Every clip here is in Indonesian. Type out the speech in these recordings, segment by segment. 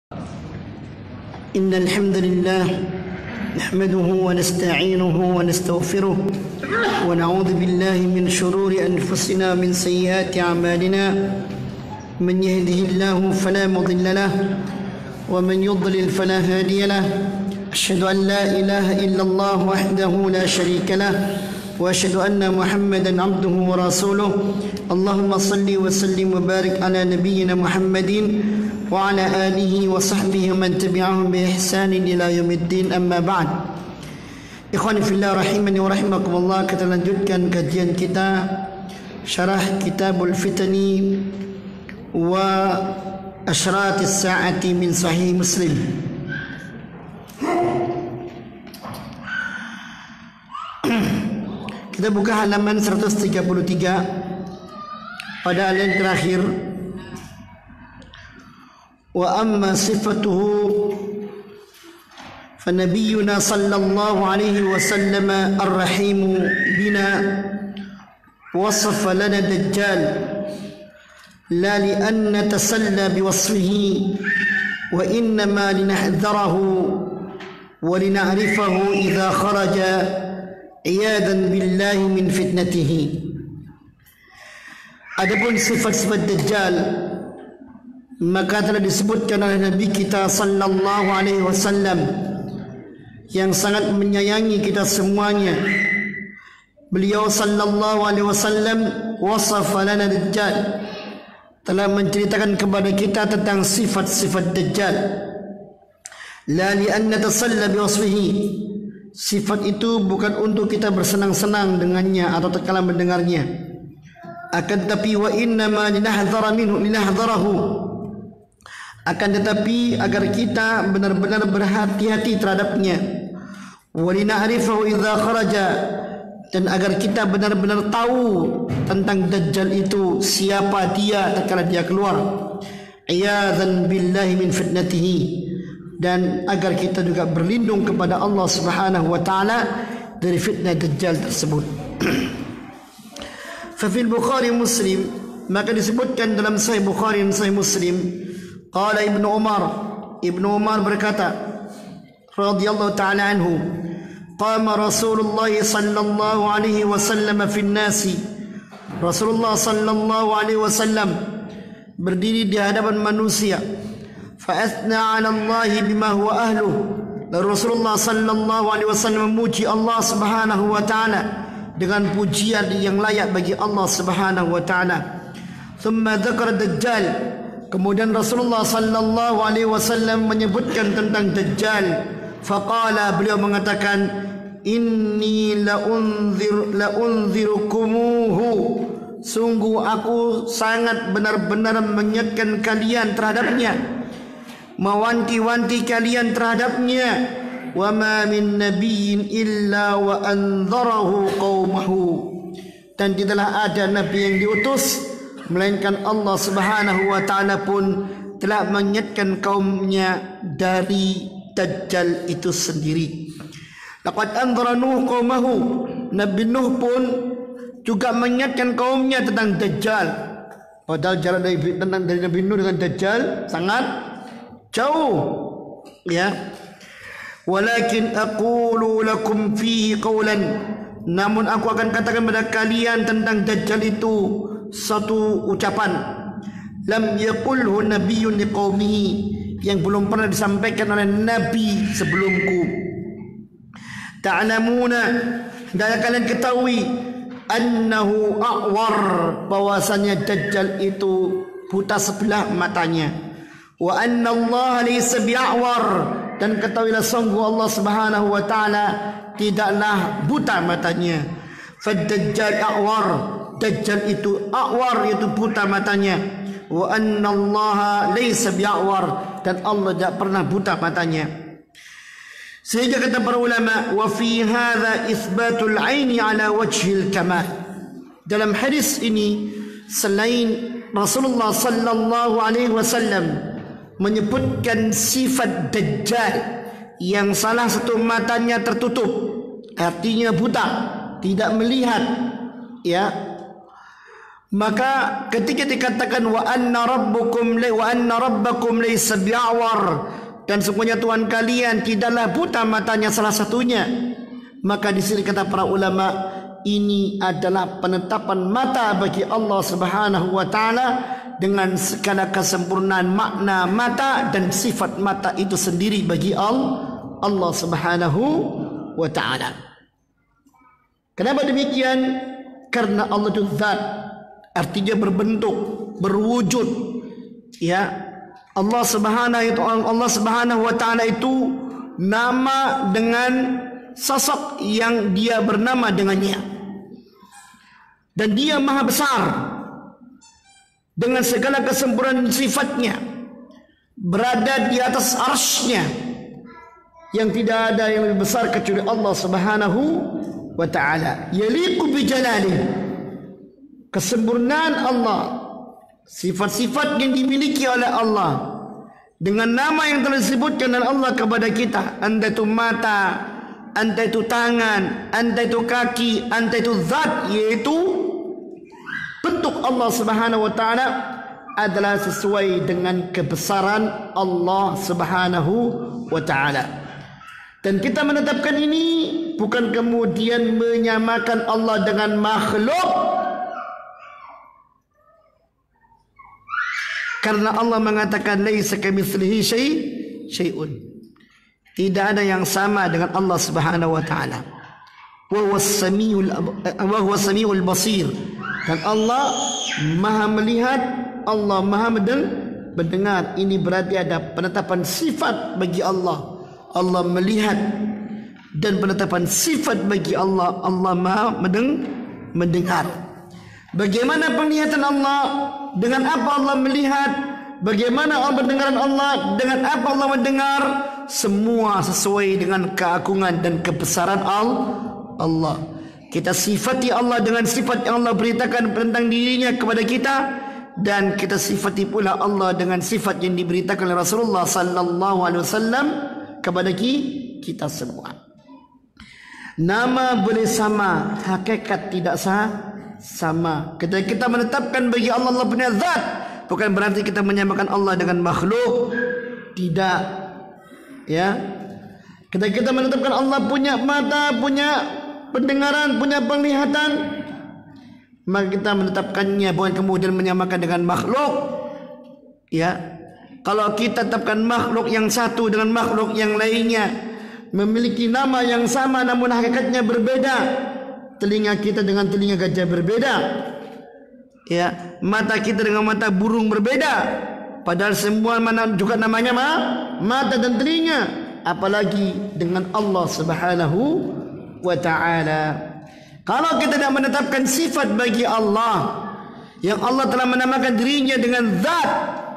إن الحمد لله نحمده ونستعينه ونستغفره ونعوذ بالله من شرور أنفسنا من سيئات أعمالنا من يهده الله فلا مضل له ومن يضلل فلا هادي له أشهد أن لا إله إلا الله وحده لا شريك له وأشهد أن محمدا عبده ورسوله اللهم صل وسلم وبارك على نبينا محمد وعلى آله وصحبه ومن تبعهم بإحسان إلى يوم الدين أما بعد. Ikhwani fillah rahimani wa rahimakumullah, kita lanjutkan kajian kita syarah Kitabul Fitani wa Ashratis Sa'ati min Sahih Muslim. Kita buka halaman 133 pada ayat terakhir. Wa amma sifatuhu fa nabiyyuna sallallahu alaihi wasallam ar-rahim bina wasafa lana dajjal la li an natasalla biwasfihi wa innama linahdharahu wa lina'rifahu idha kharaja iyadan billahi min fitnatihi. Adapun sifat-sifat dajjal maka telah disebutkan oleh Nabi kita sallallahu alaihi wasallam yang sangat menyayangi kita semuanya. Beliau sallallahu alaihi wasallam wasafa lana dajjal, telah menceritakan kepada kita tentang sifat-sifat dajjal. La li an natasalla bi wasfihi, sifat itu bukan untuk kita bersenang-senang dengannya atau terkala mendengarnya, akan tetapi wa inna ma linahdhara minhu linahdharahu, akan tetapi agar kita benar-benar berhati-hati terhadapnya, wa lina'rifahu idza kharaja, dan agar kita benar-benar tahu tentang dajjal itu, siapa dia tatkala dia keluar, iyadzan billahi min fitnatihi, dan agar kita juga berlindung kepada Allah Subhanahu wa taala dari fitnah dajjal tersebut. Fa fil Bukhari Muslim, maka disebutkan dalam Sahih Bukhari dan Sahih Muslim, qala Ibnu Umar berkata radhiyallahu ta'ala anhu, qama Rasulullah sallallahu alaihi wasallam fi an-nasi, Rasulullah sallallahu alaihi wasallam berdiri di hadapan manusia, fa athna 'ala Allah bima huwa ahluh, dan Rasulullah sallallahu alaihi wasallam memuji Allah Subhanahu wa taala dengan pujian yang layak bagi Allah Subhanahu wa taala. Thumma dzakara dajjal, kemudian Rasulullah sallallahu alaihi wasallam menyebutkan tentang dajjal. Faqala, beliau mengatakan, inni la unzirukumuhu, sungguh aku sangat benar-benar mengingatkan kalian terhadapnya, mewanti-wanti kalian terhadapnya. Wa ma min nabiyyin illa wa anzarahu qaumahu, dan tidaklah ada nabi yang diutus melainkan Allah Subhanahu wa taala pun telah mengingatkan kaumnya dari dajjal itu sendiri. Laqad anzara Nuh qaumahu, Nabi Nuh pun juga mengingatkan kaumnya tentang dajjal. Padahal jarak dari Nabi Nuh dengan dajjal sangat jauh, ya. Walakin aqulu lakum fihi qawlan, namun aku akan katakan kepada kalian tentang dajjal itu satu ucapan, lam yaqulhu nabiyyun liqaumihi, yang belum pernah disampaikan oleh nabi sebelumku. Ta'lamuna, dan kalian ketahui, annahu a'war, bahwasanya dajjal itu buta sebelah matanya. Wa anna Allah laysa bi'awar, dan ketahuilah sungguh Allah Subhanahu wa taala tidaklah buta matanya. Fad-dajjal a'war, dajjal itu a'war, yaitu buta matanya. Wa anna Allah laysa bi'awar, dan Allah tidak pernah buta matanya. Sehingga kata para ulama, wa fi hadza itsbatul aini ala wajhil kamal, dalam hadis ini selain Rasulullah sallallahu alaihi wasallam menyebutkan sifat dajjal yang salah satu matanya tertutup, artinya buta, tidak melihat, ya, Maka ketika dikatakan wa anna rabbakum laysa bi'awar, dan sungguhnya Tuhan kalian tidaklah buta matanya salah satunya, maka di sini kata para ulama, ini adalah penetapan mata bagi Allah Subhanahu wa taala dengan segala kesempurnaan makna mata dan sifat mata itu sendiri bagi Allah Subhanahu wa taala. Kenapa demikian? Karena Allah itu zat, artinya berbentuk, berwujud. Ya, Allah Subhanahu wa taala itu nama dengan sosok yang dia bernama dengannya, dan dia maha besar dengan segala kesempurnaan sifatnya, berada di atas arsy-Nya yang tidak ada yang lebih besar kecuali Allah Subhanahu wa taala. Yaliqu bi jalalihi, kesempurnaan Allah, sifat-sifat yang dimiliki oleh Allah dengan nama yang telah disebutkan oleh Allah kepada kita, anta itu mata, anta itu tangan, anta itu kaki, anta itu zat, yaitu bentuk Allah Subhanahu wa taala adalah sesuai dengan kebesaran Allah Subhanahu wa taala. Dan kita menetapkan ini bukan kemudian menyamakan Allah dengan makhluk, karena Allah mengatakan laisa kamitslihi syai'un. Tidak ada yang sama dengan Allah Subhanahu wa taala. Wa huwa samiul basir. Dan Allah Maha melihat, Allah Maha mendengar. Ini berarti ada penetapan sifat bagi Allah. Allah melihat, dan penetapan sifat bagi Allah, Allah Maha mendengar. Bagaimana penglihatan Allah? Dengan apa Allah melihat? Bagaimana pendengaran Allah? Dengan apa Allah mendengar? Semua sesuai dengan keagungan dan kebesaran Allah. Kita sifati Allah dengan sifat yang Allah beritakan tentang dirinya kepada kita, dan kita sifati pula Allah dengan sifat yang diberitakan oleh Rasulullah sallallahu alaihi wasallam kepada kita semua. Nama boleh sama, hakikat tidak sama. Ketika kita menetapkan bagi Allah punya zat, bukan berarti kita menyamakan Allah dengan makhluk. Tidak. Ya. Ketika kita menetapkan Allah punya mata, punya pendengaran, punya penglihatan, maka kita menetapkannya bukan kemudian menyamakan dengan makhluk. Ya. Kalau kita tetapkan makhluk yang satu dengan makhluk yang lainnya memiliki nama yang sama namun hakikatnya berbeda, telinga kita dengan telinga gajah berbeda, ya, mata kita dengan mata burung berbeda, padahal semua mana juga namanya mata dan telinga, apalagi dengan Allah Subhanahu wa taala. Kalau kita tidak menetapkan sifat bagi Allah yang Allah telah menamakan dirinya dengan zat,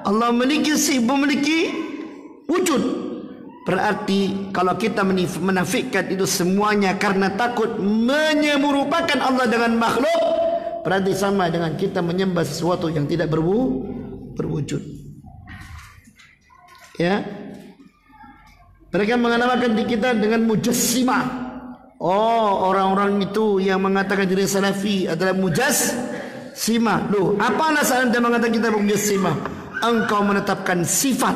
Allah memiliki wujud, berarti kalau kita menafikan itu semuanya karena takut menyerupakan Allah dengan makhluk, berarti sama dengan kita menyembah sesuatu yang tidak berwujud. Ya, mereka menamakan di kita dengan mujassimah. Oh, orang-orang itu yang mengatakan diri salafi adalah mujassimah. Loh, apa alasan Anda mengatakan kita mujassimah? Engkau menetapkan sifat.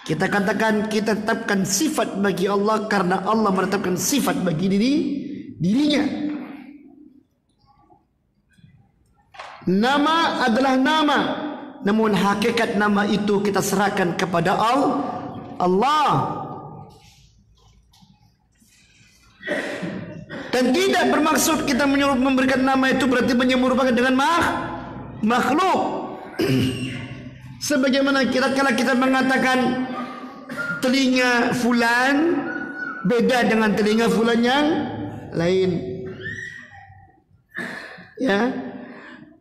Kita katakan kita tetapkan sifat bagi Allah karena Allah menetapkan sifat bagi dirinya. Nama adalah nama, namun hakikat nama itu kita serahkan kepada Allah. Dan tidak bermaksud kita memberikan nama itu berarti menyerupakan dengan makhluk. Sebagaimana kalau kita mengatakan telinga fulan beda dengan telinga fulan yang lain, ya,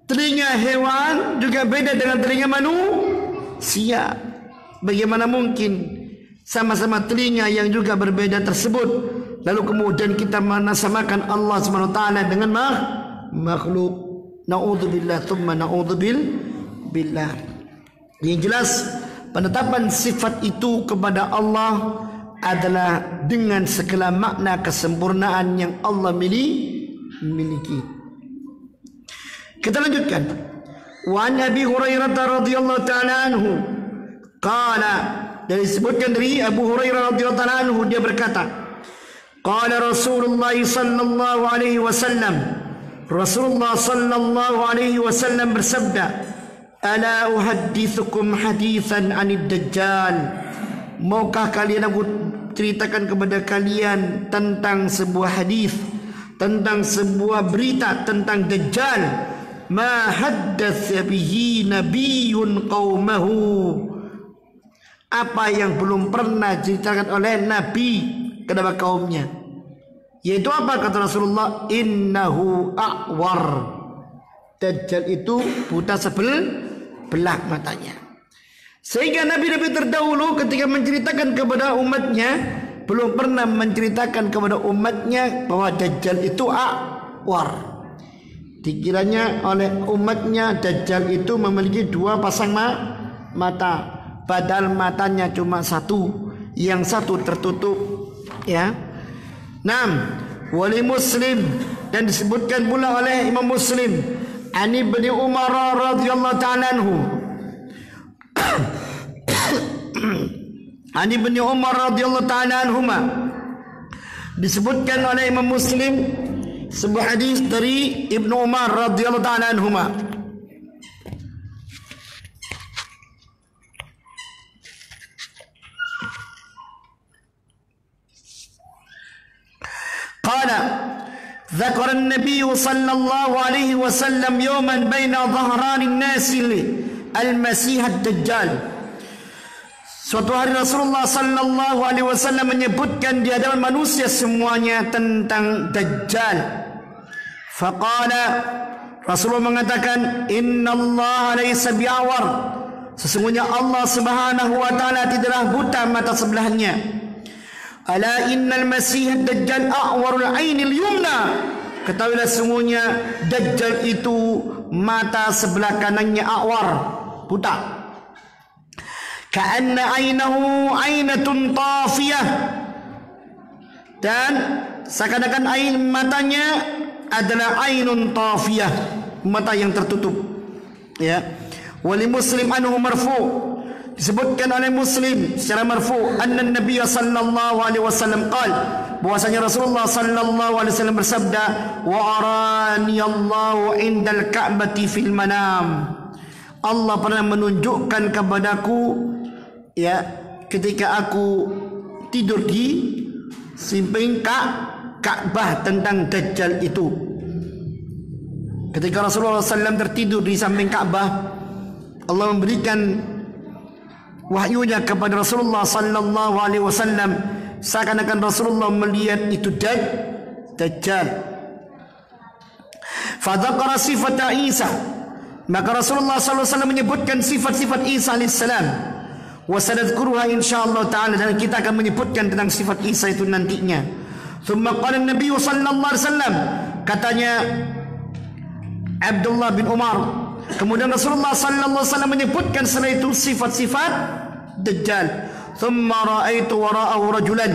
telinga hewan juga beda dengan telinga manusia. Bagaimana mungkin sama-sama telinga yang juga berbeda tersebut, lalu kemudian kita menasamakan Allah SWT dengan makhluk? Na'udzubillah thumma na'udzubillah. Yang jelas, penetapan sifat itu kepada Allah adalah dengan segala makna kesempurnaan yang Allah miliki. Kita lanjutkan. Wa an Abi Hurairah radhiyallahu ta'ala anhu qala, dari disebutkan dari Abu Hurairah radhiyallahu ta'ala anhu, dia berkata, qala Rasulullah sallallahu alaihi wasallam, Rasulullah sallallahu alaihi wasallam bersabda, ala uhaddithukum hadithan anid dajjal, maukah kalian aku ceritakan kepada kalian tentang sebuah hadis, tentang sebuah berita tentang dajjal, ma haddatsa bihi nabiyyun qaumahu, apa yang belum pernah diceritakan oleh nabi kepada kaumnya. Yaitu apa kata Rasulullah? Innahu a'war, dajjal itu buta sebelah matanya. Sehingga nabi-nabi terdahulu ketika menceritakan kepada umatnya, belum pernah menceritakan kepada umatnya bahwa dajjal itu a'war. Dikiranya oleh umatnya dajjal itu memiliki dua pasang mata, padahal matanya cuma satu, yang satu tertutup, ya. Wali Muslim, dan disebutkan pula oleh Imam Muslim, Ani bin Umar radhiyallahu ta'ala anhu, Ani bin Umar radhiyallahu ta'ala anhuma, disebutkan oleh Imam Muslim sebuah hadis dari Ibnu Umar radhiyallahu ta'ala anhuma. Qala ذكر النبي صلى الله عليه وسلم يوما بين ظهران الناس المسيح الدجال. Suatu hari Rasulullah sallallahu alaihi wasallam menyebutkan di hadapan manusia semuanya tentang Dajjal. Faqala, Rasulullah mengatakan, innallaha laysa bi'awar, sesungguhnya Allah Subhanahu wa taala tidaklah buta mata sebelahnya. Ala innal masih ad-dajjal a'warul ainil yumna, ketahuilah sesungguhnya Dajjal itu mata sebelah kanannya a'war, buta. Ka'anna ainahu ainatun tafiyah, dan seakan-akan ain matanya adalah ainun tafiyah, mata yang tertutup, ya. Wali Muslim anhu marfu', disebutkan oleh Muslim secara marfu', anna Nabi sallallahu alaihi wasallam qala, bahwasanya Rasulullah sallallahu alaihi wasallam bersabda, wa arani Allahu indal ka'bati fil manam, Allah pernah menunjukkan kepadaku, ya, ketika aku tidur di samping Ka'bah tentang Dajjal itu. Ketika Rasulullah SAW tertidur di samping Ka'bah, Allah memberikan wahyunya kepada Rasulullah sallallahu alaihi wasallam, seakan-akan Rasulullah melihat itu Dajjal. Fadzakara sifat Isa, maka Rasulullah sallallahu alaihi wasallam menyebutkan sifat-sifat Isa alaihissalam. Wa sanadkuruha insyaallah taala, dan kita akan menyebutkan tentang sifat Isa itu nantinya. Thumma qala Nabi sallallahu alaihi wasallam, katanya Abdullah bin Umar, kemudian Rasulullah sallallahu alaihi wasallam menyebutkan setelah itu sifat-sifat Dajjal. Thumma ra'aitu wara'ahu rajulan,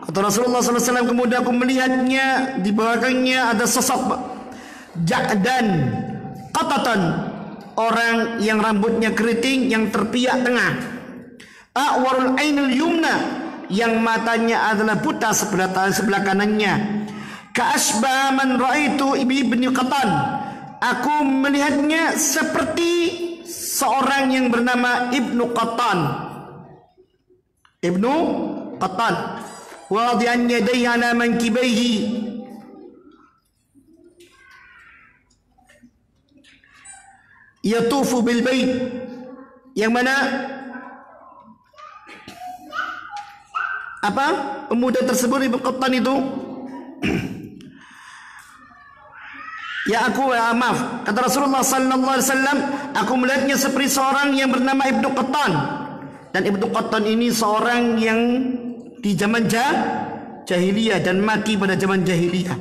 kata Rasulullah sallallahu alaihi wasallam, kemudian aku melihatnya di belakangnya ada sosok ja'dan qatatan, orang yang rambutnya keriting yang terpiak tengah. A'warul ainul yumna, yang matanya adalah buta sebelah kanannya. Ka'asbah man ra'aitu ibni Qatan, aku melihatnya seperti seorang yang bernama Ibnu Qatan. Ibnu Qatan wadi'an yadayhi ala mankibaihi, yatufu bil bait, yang mana apa pemuda tersebut Ibnu Qatan itu maaf, kata Rasulullah sallallahu alaihi wasallam, aku melihatnya seperti seorang yang bernama Ibnu Qatan, dan Ibnu Qatan ini seorang yang di zaman jahiliyah dan mati pada zaman jahiliyah.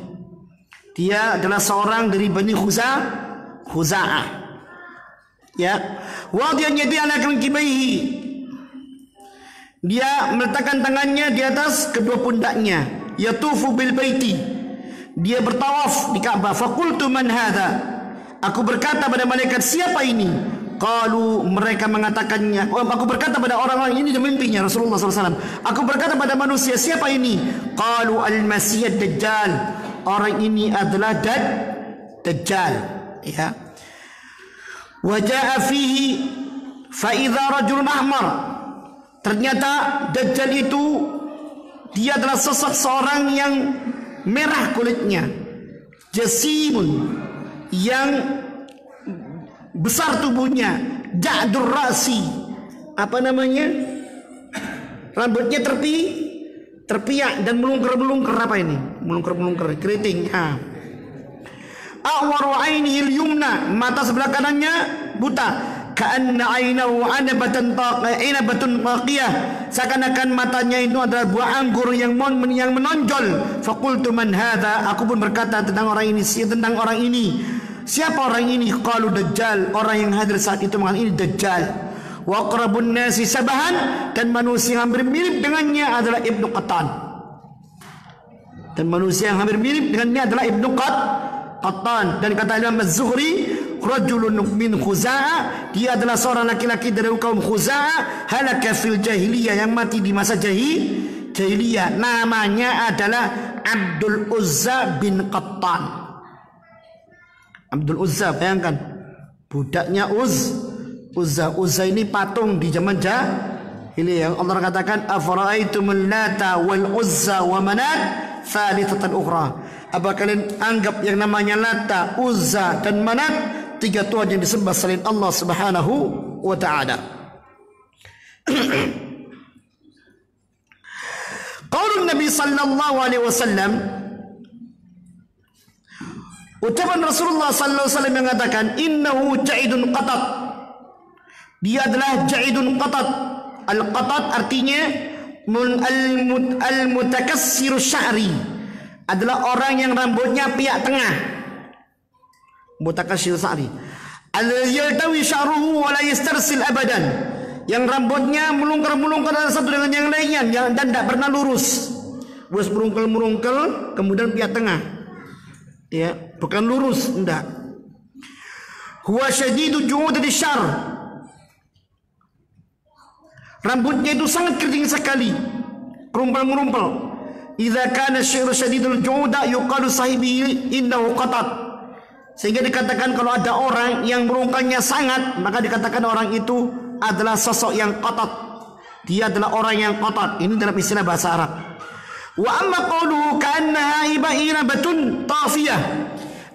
Dia adalah seorang dari Bani Khuza'ah. Ya, wadiyan yadi ala kankibaihi, dia meletakkan tangannya di atas kedua pundaknya. Yatufu bil baiti, dia bertawaf di Ka'bah. Faqultu man hadha, Aku berkata pada malaikat, siapa ini? Qalu, mereka mengatakannya. Aku berkata pada orang-orang, ini mimpinya Rasulullah SAW. Aku berkata pada manusia, siapa ini? Qalu al-Masih ad-Dajjal. Orang ini adalah Dajjal. Ya. Wa jaa fihi fa idza rajulun ahmar. Ternyata Dajjal itu dia adalah sosok seorang yang merah kulitnya, jasimun, yang besar tubuhnya, ja'dur rasi, apa namanya, rambutnya terpiak dan melungker apa ini, melungker keriting. Awaru ainihil yumna, mata sebelah kanannya buta. Ka'anna ainahu anabatun taqiyah, seakan-akan matanya itu adalah buah anggur yang menonjol. Faqultu man hadha, aku pun berkata tentang orang ini, siapa orang ini? Qalu Dajjal, orang yang hadir saat itu mengatakan ini Dajjal. Wa aqrabun nasi sabahan, dan manusia yang hampir mirip dengannya adalah Ibnu Qattan. Dan manusia yang hampir mirip dengannya adalah Ibnu Qattan. Dan kata Imam Az-Zuhri, rajulun min Khuza'ah, dia adalah seorang laki-laki dari kaum Khuza'ah, halaka fil jahiliyah, yang mati di masa jahiliyah. Namanya adalah Abdul Uzza bin Qattan. Abdul Uzza, bayangkan, budaknya Uzza ini patung di zaman jahiliyah. Allah katakan, afara'aitumul Lata wal Uzza wa Manat thalithatan ukhra. Apa kalian anggap yang namanya Lata, Uzza dan Manat, tiga tuhan yang disembah selain Allah Subhanahu wa ta'ala. Qaulun Nabi sallallahu alaihi wasallam, ucapan Rasulullah sallallahu alaihi wasallam mengatakan, innahu ja'idun qatat. Dia adalah ja'idun qatat. Al-qatat artinya al-mutakassiru sya'ri, adalah orang yang rambutnya piak tengah. Mutakassir sya'ri. Al-yaltawi sya'ruhu wa la yastarsil abadan. Yang rambutnya melungker-melungker satu dengan yang lainnya dan tidak pernah lurus. Wes merungkel-merungkel kemudian piak tengah. Ya, bukan lurus, enggak. Huwa syadidu ju'udati syar. Rambutnya itu sangat keriting sekali, kerumpel-merumpel. Idza kana syairu syadidul ju'da yuqalu sahibi innahu qatat. Sehingga dikatakan kalau ada orang yang merungkalnya sangat, maka dikatakan orang itu adalah sosok yang qatat. Dia adalah orang yang qatat. Ini dalam istilah bahasa Arab. Wa amma qawluhu ka'annaha inabatun tafiyah.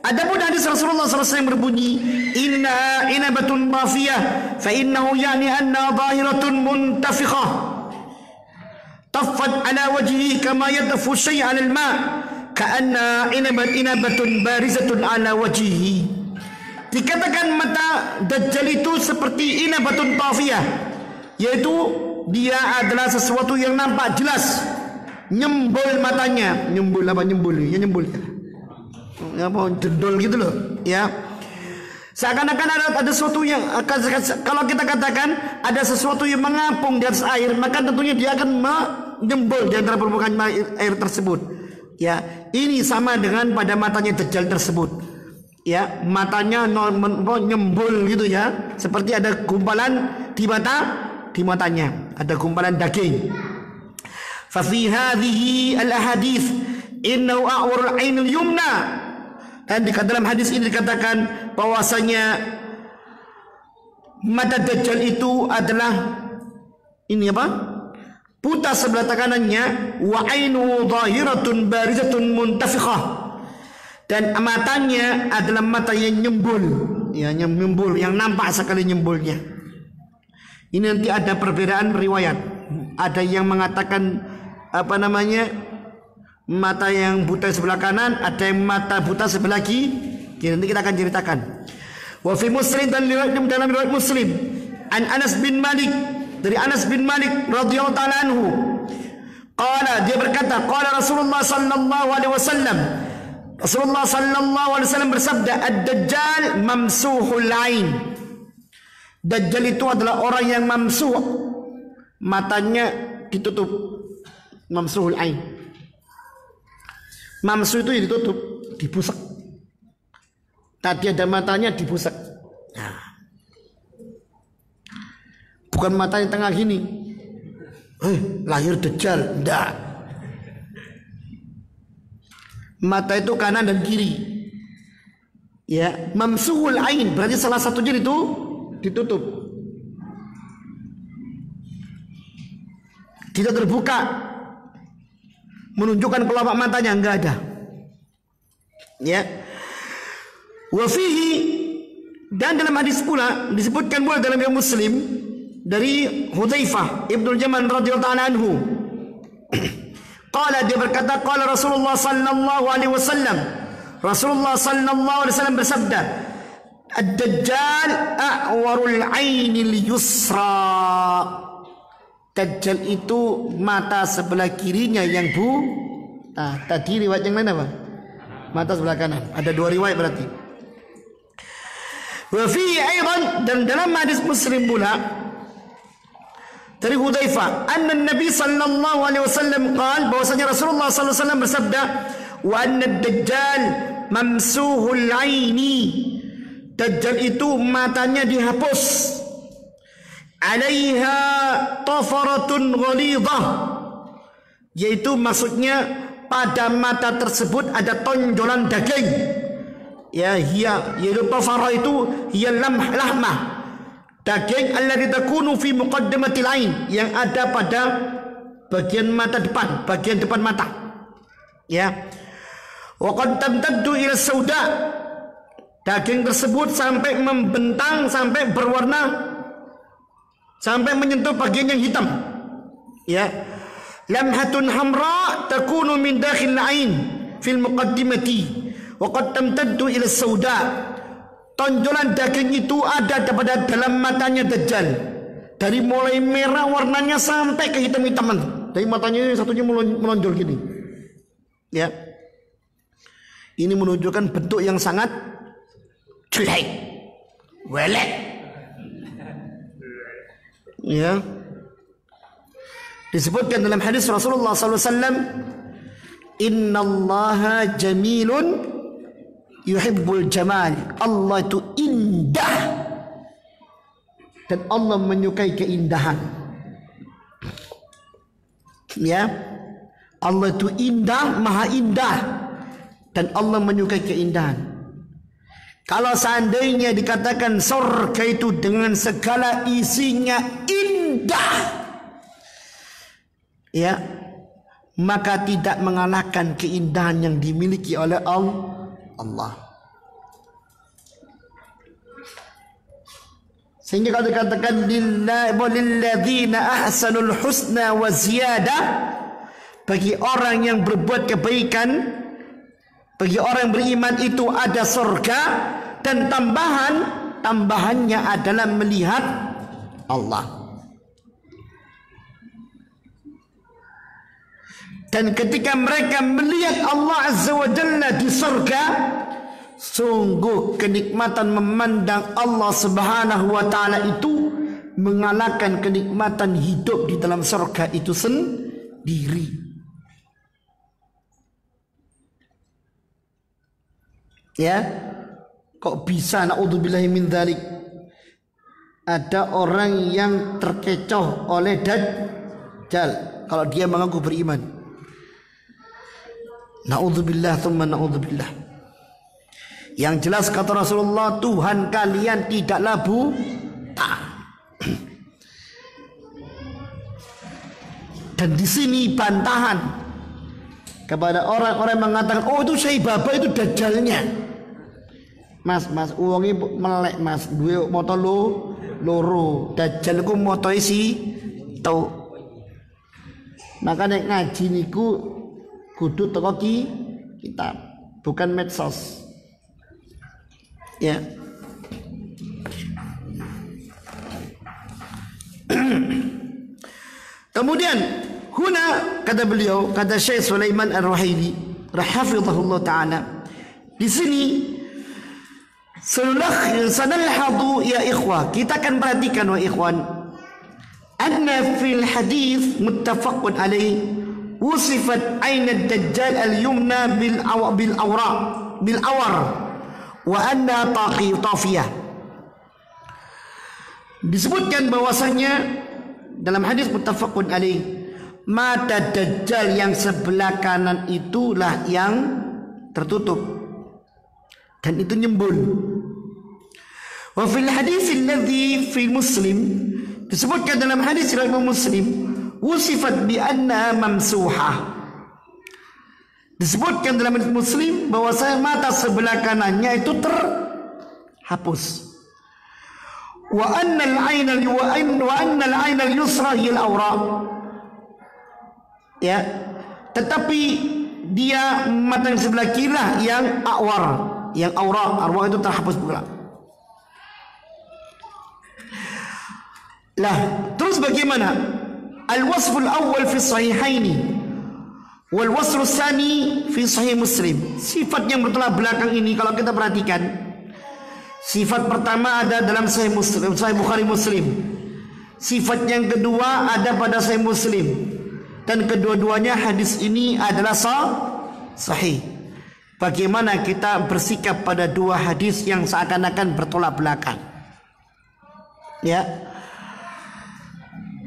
Adapun hadis Rasulullah SAW yang berbunyi inna inabatun tafiyah, fa innahu yani anna zahiratun muntafiqah taffat ala wajhihi kama yatfu syai' ala al-ma' ka'anna inabatun barizatun ala wajhihi. Dikatakan mata Dajjal itu seperti inabatun tafiyah, yaitu dia adalah sesuatu yang nampak jelas, nyembul matanya. Nyembul apa nyembul? Ya nyembul ya, apa jendol gitu loh ya. Seakan-akan ada sesuatu yang kalau kita katakan ada sesuatu yang mengapung di atas air, maka tentunya dia akan menyembul di antara permukaan air tersebut. Ya, ini sama dengan pada matanya Dajjal tersebut. Ya, matanya nyembul gitu ya, seperti ada gumpalan di matanya, ada gumpalan daging. Fa fi hadhihi al-ahadits innahu a'warul 'ainul yumna. Dan di dalam hadis ini dikatakan bahwasanya mata Dajjal itu adalah ini apa? Buta sebelah kanannya, wa ainu zahiratun barizatun muntafiqah. Dan matanya adalah mata yang nyembul, ya, yang nyembul, yang nampak sekali nyembulnya. Ini nanti ada perbedaan riwayat. Ada yang mengatakan apa namanya? Mata yang buta sebelah kanan, ada yang mata buta sebelah kiri. Nanti kita akan ceritakan. Wa fi Muslim, dan dalam riwayat Muslim, an Anas bin Malik, dari Anas bin Malik radhiyallahu ta'ala anhu, qala, dia berkata, qala Rasulullah sallallahu alaihi wasallam, Rasulullah sallallahu alaihi wasallam bersabda, ad-Dajjal mamsuhul ain. Dajjal itu adalah orang yang mamsuh, matanya ditutup. Mamsuhul ain. Mamsu itu ditutup, dibusak. Tadi ada matanya dibusek. Nah. Bukan matanya tengah gini. Lahir Dajjal. Enggak. Mata itu kanan dan kiri. Ya, mamsuhul ain berarti salah satunya itu ditutup. Tidak terbuka. Menunjukkan kelopak matanya enggak ada. Ya. Wa fihi, dan dalam hadis pula disebutkan pula dalam Sahih Muslim dari Hudzaifah Ibnu Yaman radhiyallahu anhu. Qala, dia berkata, qala Rasulullah sallallahu alaihi wasallam. Rasulullah sallallahu alaihi wasallam bersabda, Ad-Dajjal a'warul 'ainil yusra. Dajjal itu mata sebelah kirinya yang tadi riwayat yang lain apa? Mata sebelah kanan. Ada 2 riwayat berarti. Wa fi aidan, dan dalam hadis Muslim pula dari Hudzaifah, anna Nabi sallallahu alaihi wasallam qaal, bahwasanya Rasulullah sallallahu alaihi wasallam bersabda, wa anna ad-dajjal mamsuhul aini. Dajjal itu matanya dihapus. Alaiha tafaratun ghalidhah, yaitu maksudnya pada mata tersebut ada tonjolan daging. Ya, yaitu tafara itu lahmah, daging alladhi takunu fi muqaddamatil ain, yang ada pada bagian mata depan, bagian depan mata. Ya. Wa qad tamtaddu ila sauda, daging tersebut sampai membentang, sampai berwarna, sampai menyentuh bagian yang hitam. Ya. Lamhatun hamra takunu min dakhil ain fil muqaddimati wa qad tamtaddu ila sauda. Tonjolan daging itu ada pada dalam matanya Dajjal, dari mulai merah warnanya sampai ke hitam-hitaman. Dari matanya satunya melonjol gini. Ya. Ini menunjukkan bentuk yang sangat jelek, welek. Ya. Disebutkan dalam hadis Rasulullah SAW, Innallaha jamilun yuhibbul jamal. Allah itu indah dan Allah menyukai keindahan. Ya. Allah itu indah, maha indah, dan Allah menyukai keindahan. Kalau seandainya dikatakan surga itu dengan segala isinya indah, ya, maka tidak mengalahkan keindahan yang dimiliki oleh Allah. Sehingga kalau dikatakan lilladzina ahsanul husna wa ziyadah, bagi orang yang berbuat kebaikan, bagi orang yang beriman itu ada surga, dan tambahannya adalah melihat Allah. Dan ketika mereka melihat Allah Azza wa Jalla di surga, sungguh kenikmatan memandang Allah Subhanahu wa Ta'ala itu mengalahkan kenikmatan hidup di dalam surga itu sendiri. Ya, kok bisa, naudzubillahi min dzalik, ada orang yang terkecoh oleh Dajjal kalau dia mengaku beriman. Naudzubillah tsumma naudzubillah. Yang jelas kata Rasulullah, Tuhan kalian tidaklah buta. Dan di sini bantahan kepada orang-orang yang mengatakan, oh itu Syekh Baba itu Dajjalnya. Mas uangnya melek mas, duwe moto loro, Dajjal ku moto isi tau. Maka nek ngaji niku kudu teko kitab, bukan medsos. Ya. Kemudian huna, kata beliau, kata Syekh Sulaiman Ar-Ruhaili rahimahullah taala, di sini sanalhadu ya ikhwah, kita akan perhatikan wa ikhwan, anna fil hadis muttafaqun alaih wusifat aina ad-dajjal al-yumna bil awar wa anna taqiyah. Disebutkan bahwasanya dalam hadis muttafaqun alaih, mata Dajjal yang sebelah kanan itulah yang tertutup dan itu nyembul. Wa fil hadis alladhi fi Muslim, disebutkan dalam hadis riwayat Muslim, wusifat bi anna mamsuha. Disebutkan dalam hadis Muslim bahwa mata sebelah kanannya itu terhapus. Wa anna al-'aina al-yusra hiya al-awra. Ya, tetapi dia mata yang sebelah kiri lah yang awar, yang aura itu terhapus pula. Lah, terus bagaimana? Al-wasful awwal fi sahihaini wal wasful tsani fi sahih Muslim. Sifat yang bertolak belakang ini kalau kita perhatikan, sifat pertama ada dalam Sahih Muslim, Sahih Bukhari Muslim. Sifat yang kedua ada pada Sahih Muslim. Dan kedua-duanya hadis ini adalah sahih. Bagaimana kita bersikap pada dua hadis yang seakan-akan bertolak belakang? Ya.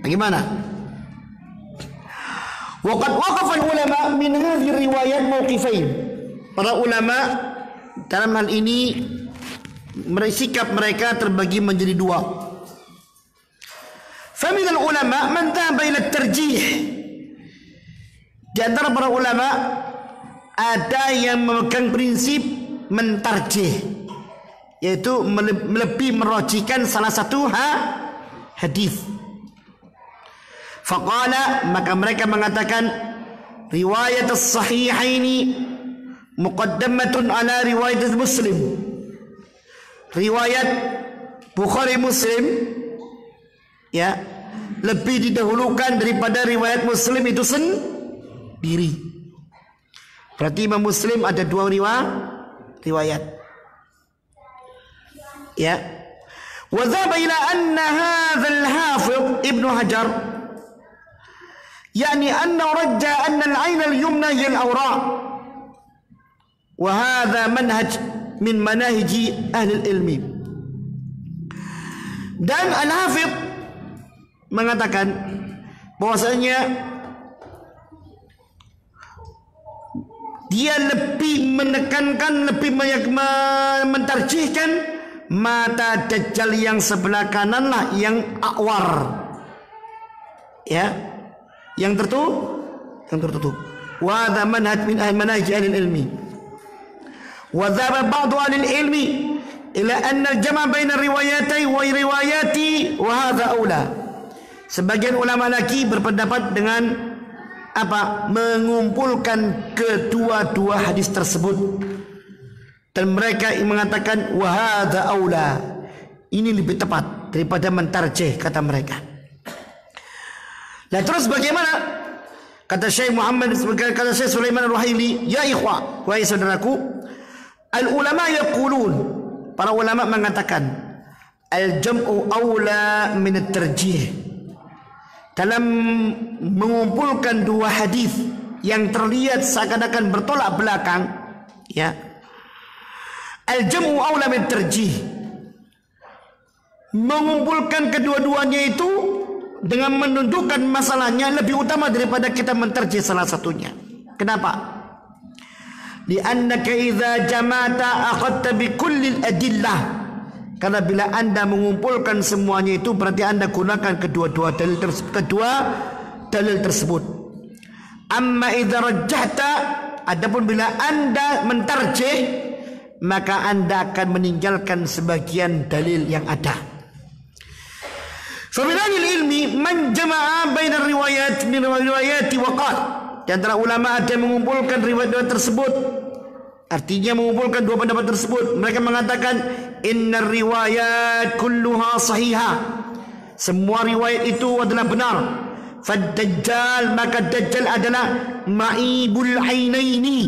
Bagaimana? Waqad waqafa ulama min hadhihi riwayat mawqifain. Para ulama dalam hal ini sikap mereka terbagi menjadi dua. Famin al-ulama man dhahaba ila at-tarjih. Di antara para ulama ada yang memegang prinsip mentarjih, yaitu lebih merojihkan salah satu hadis. Faqala, maka mereka mengatakan riwayat as-sahihaini muqaddamatun ala riwayat Muslim. Riwayat Bukhari Muslim ya lebih didahulukan daripada riwayat Muslim itu sendiri. Berarti Imam Muslim ada dua riwayat. Ya. Wa dhaba ila anna hadzal hafiz Ibnu Hajar yani anna rajja anna al-'ain al-yumna hiya al-awra. Wa hadha manhaj min manahiji ahli ilmi. Dan Al-Hafidh mengatakan bahwasanya dia lebih menekankan, lebih mentarjihkan mata Dajjal yang sebelah kanan lah yang awar, ya, yang tertutup. Wa hadha manhaj min manahiji ahli ilmi. وذهب بعض أهل العلم إلى أن الجمع بين الروايتين ورواياتي وهذا أولى. Sebagian ulama lagi berpendapat dengan mengumpulkan kedua-dua hadis tersebut, dan mereka mengatakan wahada aula, ini lebih tepat daripada mentarjih, kata mereka. Nah, terus bagaimana? Kata Syekh Muhammad, kata Syekh Sulaiman Al-Ruhaili, ya ikhwah, wahai saudaraku, al-ulama yaqulun, para ulama mengatakan al-jam'u aula min at-tarjih. Dalam mengumpulkan dua hadis yang terlihat seakan-akan bertolak belakang, ya, al-jam'u aula min at-tarjih, mengumpulkan kedua-duanya itu dengan menundukkan masalahnya lebih utama daripada kita mentarjih salah satunya. Kenapa? Li'annaka idza jama'ta akhadta bi kullil adillah. Karena bila anda mengumpulkan semuanya itu berarti anda gunakan kedua dalil tersebut. Amma idza rajjahta, adapun bila anda mentarjih, maka anda akan meninggalkan sebagian dalil yang ada. Fa min ilmi man jama'a bainar riwayat min riwayati wa qala. Di antara ulama ada yang mengumpulkan riwayat tersebut, artinya mengumpulkan dua pendapat tersebut. Mereka mengatakan innar riwayat kulluha sahihah, semua riwayat itu adalah benar. Fad-dajjal, maka Dajjal adalah ma'ibul ainaini,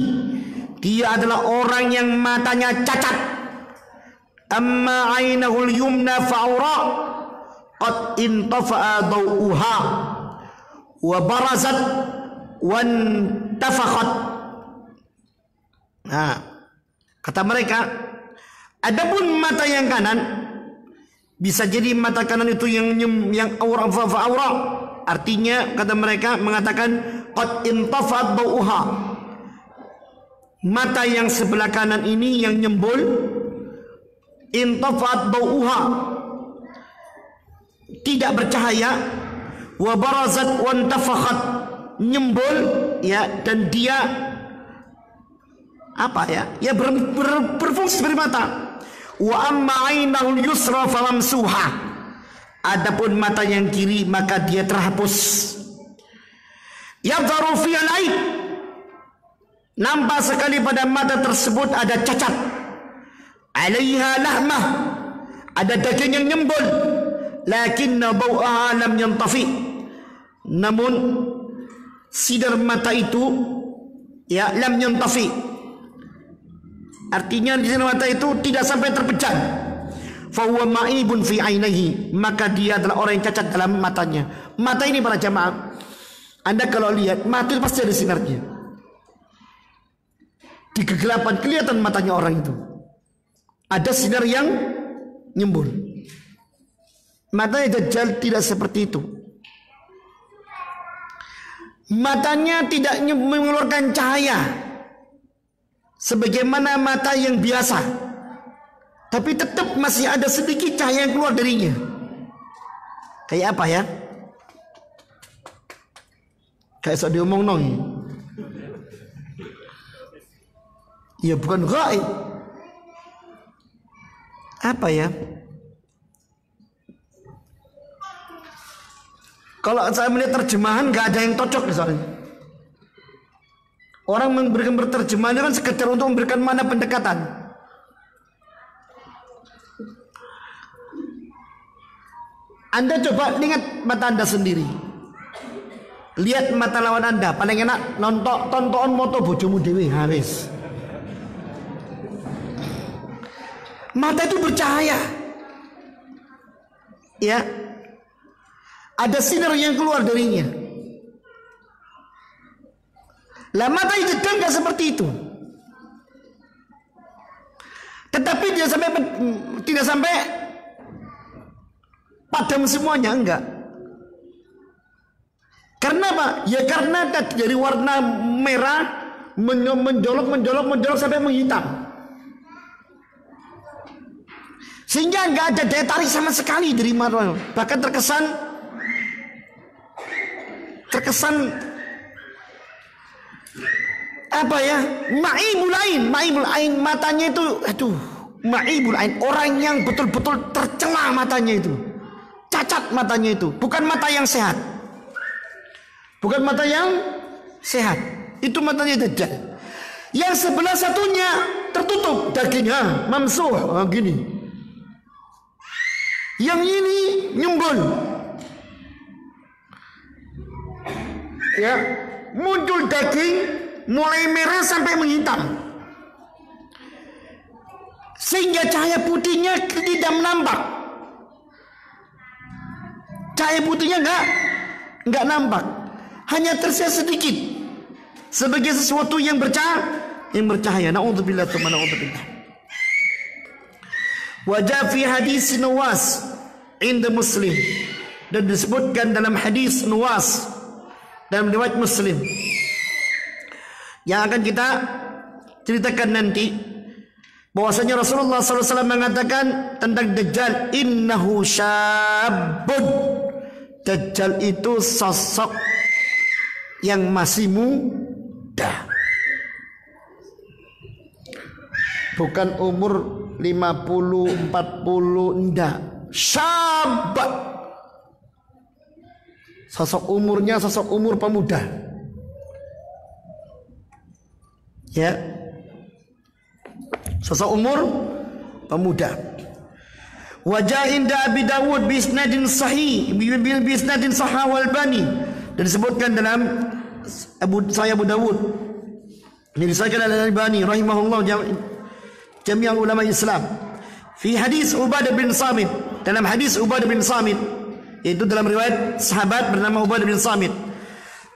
dia adalah orang yang matanya cacat. Amma ainahul yumna fa'ura qad intafa'a daw'uha wa barazat wan tafakhat. Nah, kata mereka, Adapun mata yang kanan, bisa jadi mata kanan itu yang aura, artinya kata mereka mengatakan qad intafat bauha. Mata yang sebelah kanan ini yang nyembul, intafat bauha, tidak bercahaya, wa barazat wa intafakhat, nyembul ya, dan dia apa ya? Ya berfungsi seperti mata. Wa amma ainahul yusra falamsuha. Adapun mata yang kiri maka dia terhapus. Yadharu fiyal aib. Nampak sekali pada mata tersebut ada cacat. Alaiha lahmah. Ada daging yang nyembul. Lakinna bau'aha lam yantafi. Namun sinar mata itu ya lam yantafi. Artinya di sinar mata itu tidak sampai terpejam. Fa huwa ma'ibun fi ainihi, maka dia adalah orang yang cacat dalam matanya. Mata ini para jamaah, Anda kalau lihat mata itu pasti ada sinarnya. Di kegelapan kelihatan matanya orang itu. Ada sinar yang nyembul. Matanya Dajjal tidak seperti itu. Matanya tidak mengeluarkan cahaya sebagaimana mata yang biasa, tapi tetap masih ada sedikit cahaya yang keluar darinya. Kayak apa ya? Kayak sok diomong nong. Ya bukan gaib. Apa ya? Kalau saya melihat terjemahan gak ada yang cocok misalnya. Orang memberikan berterjemahan itu kan sekedar untuk memberikan mana pendekatan. Anda coba lihat mata Anda sendiri. Lihat mata lawan Anda. Paling enak tonton moto bojomu dewe habis. Mata itu bercahaya. Ya. Ada sinar yang keluar darinya. Lah mata itu enggak seperti itu. Tetapi tidak sampai padam semuanya, enggak. Karena apa? Ya karena dari warna merah menjolok sampai menghitam. Sehingga enggak ada daya tarik sama sekali dari mata. Bahkan terkesan apa ya? Ma'ibul ain, matanya itu ma'ibul ain, orang yang betul-betul tercela matanya itu. Cacat matanya itu, bukan mata yang sehat. Bukan mata yang sehat. Itu matanya Dajjal. Yang sebelah satunya tertutup dagingnya, mamsuh, gini. Yang ini nyembul. Ya, muncul daging mulai merah sampai menghitam, sehingga cahaya putihnya tidak menampak. Cahaya putihnya enggak nampak, hanya tersisa sedikit sebagai sesuatu yang bercahaya. Naudzubillah tsumma naudzubillah. Wajah fi hadis Nuwas inda Muslim, dan disebutkan dalam hadis Nuwas dalam riwayat Muslim yang akan kita ceritakan nanti, bahwasanya Rasulullah SAW mengatakan tentang Dajjal, innahu syabun. Dajjal itu sosok yang masih muda, bukan umur 50, 40, enggak. Syab, sosok umurnya sosok umur pemuda. Ya, sosok umur pemuda. Wajah inda Abi Dawud bisnadin sahih, bisnadin sahih wal bani, dan disebutkan dalam Abu Dawud. Ini disahkan oleh Al-Albani rahimahullah jami'an ulama Islam. Fi hadis Ubadah bin Samit, dalam hadis Ubadah bin Samit, yaitu dalam riwayat sahabat bernama Ubadah bin Samit,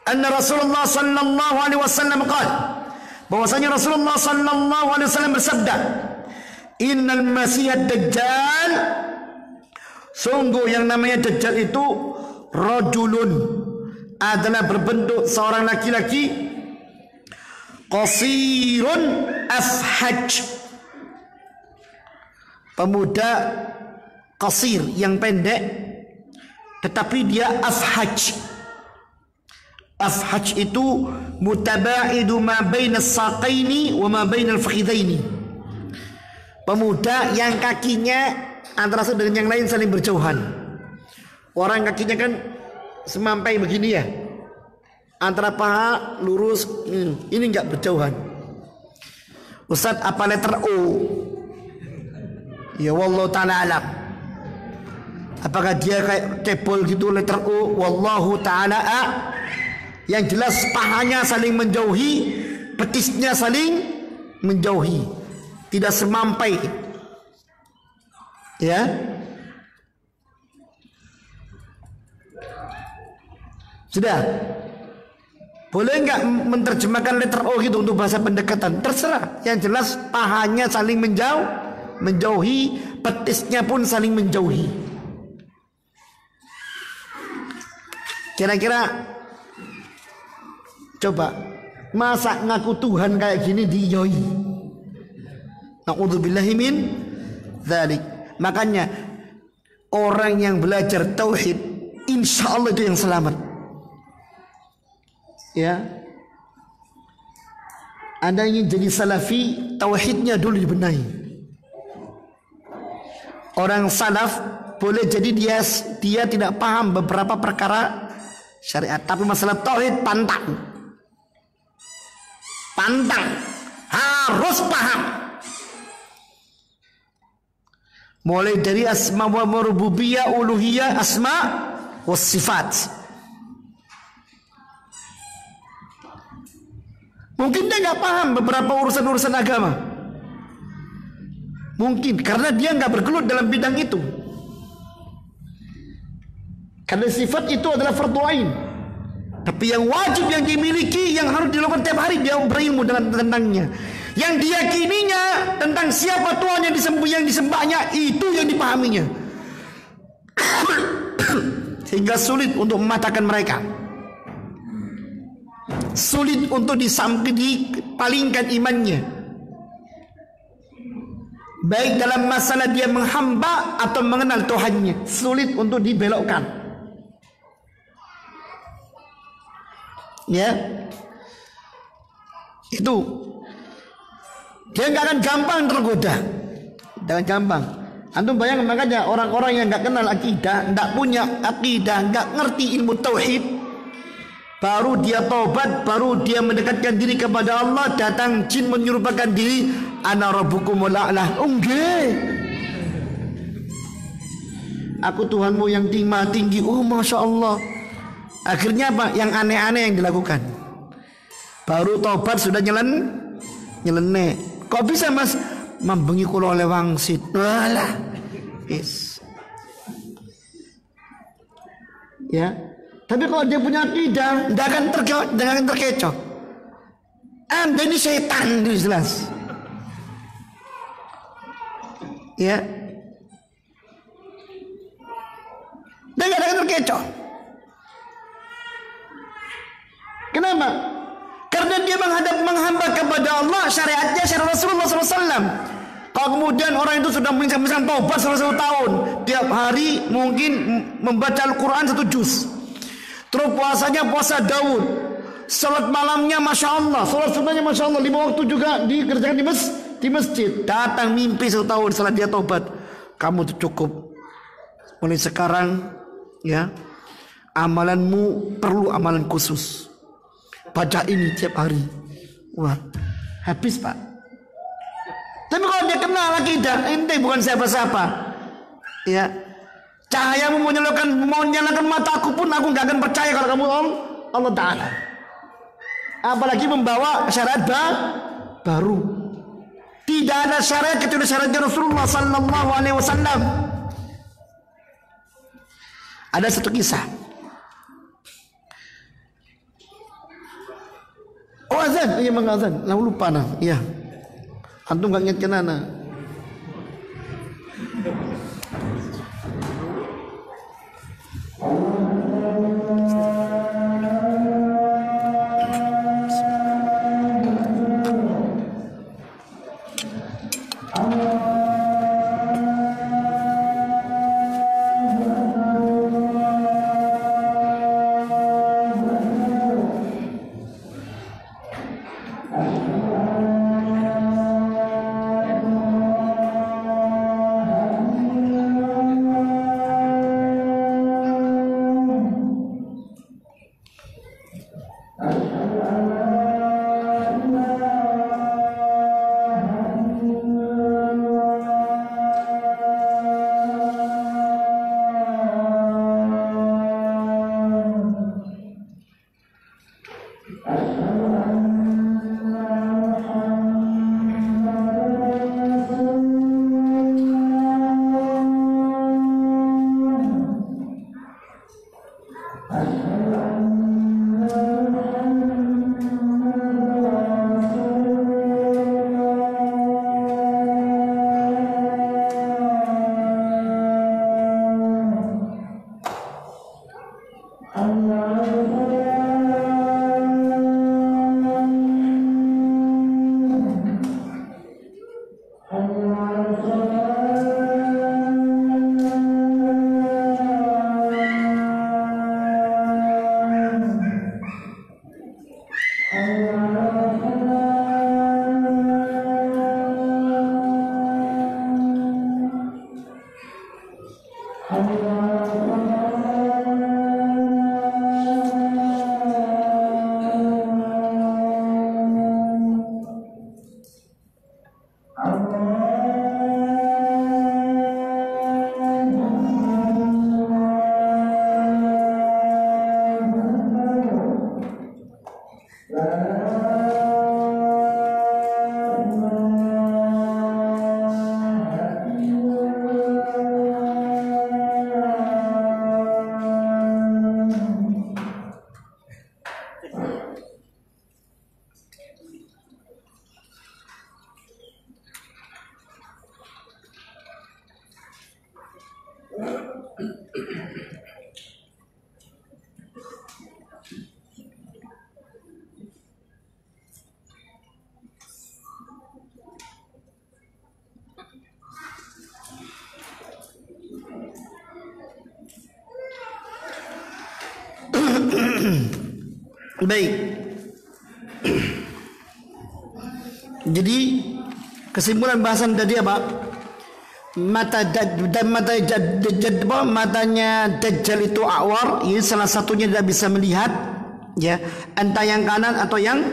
anna Rasulullah sallallahu alaihi wasallam qala, bahwasanya Rasulullah sallallahu alaihi wasallam bersabda, Innal Masihad Dajjal, sungguh yang namanya Dajjal itu rajulun, adalah berbentuk seorang laki-laki, qasirun afhaj, pemuda qasir yang pendek tetapi dia afhaj. Afhaj itu mutabaidu ma baina as-saqaini wa ma baina al-fakhidaini, pemuda yang kakinya antara satu dengan yang lain saling berjauhan. Orang kakinya kan semampai begini ya, antara paha lurus, ini enggak berjauhan. Ustaz, apa letter O? Ya wallahu ta'ala alam. Apakah dia kayak cebol gitu letter O? Wallahu ta'ala Yang jelas pahanya saling menjauhi, petisnya saling menjauhi, tidak semampai. Ya. Sudah. Boleh enggak menerjemahkan letter O gitu untuk bahasa pendekatan? Terserah. Yang jelas pahanya saling menjauhi, petisnya pun saling menjauhi. Kira-kira coba, masa ngaku Tuhan kayak gini diyoi? Na'udzubillahi min dzalik. Makanya orang yang belajar tauhid, insya Allah itu yang selamat. Ya, Anda ingin jadi salafi, tauhidnya dulu dibenahi. Orang salaf boleh jadi dia tidak paham beberapa perkara syariat, tapi masalah tauhid pantang, harus paham. Mulai dari asma wa rububiyah, uluhiyah, asma was sifat. Mungkin dia nggak paham beberapa urusan agama. Mungkin karena dia nggak bergelut dalam bidang itu. Karena sifat itu adalah fardhu ain. Tapi yang wajib yang dimiliki, yang harus dilakukan tiap hari, dia berilmu tentangnya. Yang diyakininya tentang siapa Tuhan yang disembahnya, itu yang dipahaminya. Sehingga sulit untuk mematahkan mereka. Sulit untuk dipalingkan imannya, baik dalam masalah dia menghamba atau mengenal Tuhannya. Sulit untuk dibelokkan. Ya, itu dia nggak akan gampang tergoda, jangan gampang. Antum bayangkan, makanya orang-orang yang nggak kenal akidah, nggak punya akidah, nggak ngerti ilmu tauhid, baru dia taubat, baru dia mendekatkan diri kepada Allah, datang jin menyerupakan diri, ana rabbukumul a'la. Enggak, aku Tuhanmu yang tinggi. Oh masya Allah. Akhirnya apa? Yang aneh-aneh yang dilakukan. Baru taubat sudah nyeleneh. Kok bisa mas? Membengi kula oleh wangsit. Walah. Yes. Ya. Tapi kalau dia punya akidah, tidak akan terkecoh. Anda ini setan, itu jelas. Ya. Dia tidak akan terkecoh. Kenapa? Karena dia menghamba kepada Allah, syariatnya syariat Rasulullah SAW. Kalau kemudian orang itu sudah misalkan taubat selama 1 tahun, tiap hari mungkin membaca Al-Quran 1 juz, terus puasanya puasa Daud, salat malamnya masya Allah, salat sunnahnya masya Allah, 5 waktu juga dikerjakan di masjid. Datang mimpi 1 tahun setelah dia taubat, kamu tuh cukup. Mulai sekarang ya, amalanmu perlu amalan khusus. Baca ini tiap hari. Wah, habis pak. Tapi kalau dia kenal akidah, ente bukan siapa-siapa. Ya, cahayamu mau nyalakan mataku pun aku nggak akan percaya kalau kamu Allah Ta'ala. Apalagi membawa syariat baru. Tidak ada syariat kecuali syariatnya Rasulullah Sallallahu Alaihi Wasallam. Ada satu kisah. Oh azan, iya memang azan. Lalu lupa nah, iya. Antum nggak ingat kenana. Baik. Jadi kesimpulan bahasan tadi apa? Matanya Dajjal itu awar, ini salah satunya tidak bisa melihat, ya, entah yang kanan atau yang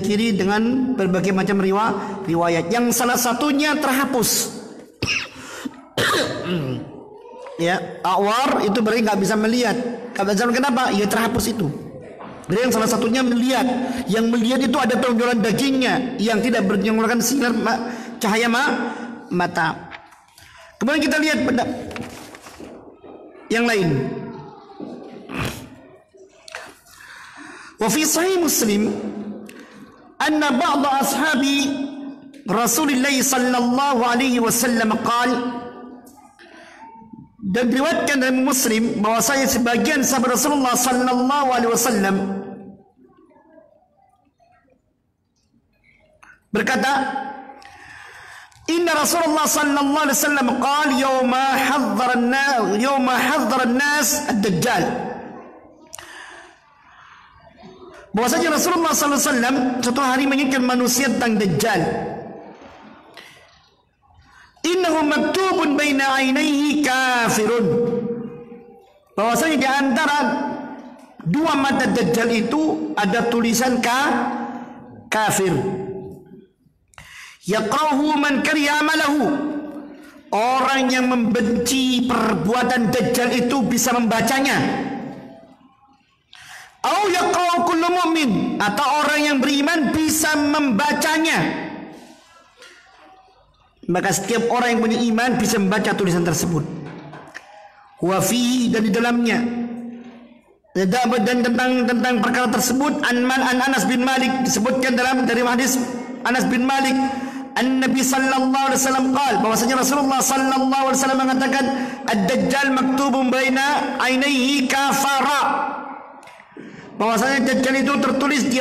kiri dengan berbagai macam riwayat. Yang salah satunya terhapus. Ya, awar itu berarti nggak bisa melihat. Kenapa? Ya terhapus itu. Jadi yang salah satunya melihat, yang melihat itu ada tonjolan dagingnya yang tidak mengeluarkan sinar cahaya mata. Kemudian kita lihat yang lain. Wa fi sahih Muslim anna ba'd ashabi Rasulullah sallallahu alaihi wasallam qala, dan diriwayatkan dari Muslim bahwasanya sebagian sahabat Rasulullah sallallahu alaihi wasallam berkata, inna Rasulullah sallallahu alaihi wasallam qala yawma haddara an-nas ad-dajjal. Bahwasanya Rasulullah sallallahu alaihi wasallam suatu hari mengingatkan manusia tentang Dajjal. Innahu maktubun baina ainaihi kafirun. Bahwasanya di antara dua mata Dajjal itu ada tulisan kafir. Yaqrahu man kariha amalahu. Orang yang membenci perbuatan Dajjal itu bisa membacanya. Au yaqra'u kullu mu'min, atau orang yang beriman bisa membacanya. Maka setiap orang yang punya iman bisa membaca tulisan tersebut. Wa fihi, dan di dalamnya, dan tentang perkara tersebut an Anas bin Malik disebutkan dari hadis Anas bin Malik, An-Nabi sallallahu alaihi wasallam qala, bahwasanya Rasulullah sallallahu alaihi wasallam mengatakan, ad-dajjal maktubun baina ainaihi kafara. Bahwasanya Dajjal itu tertulis di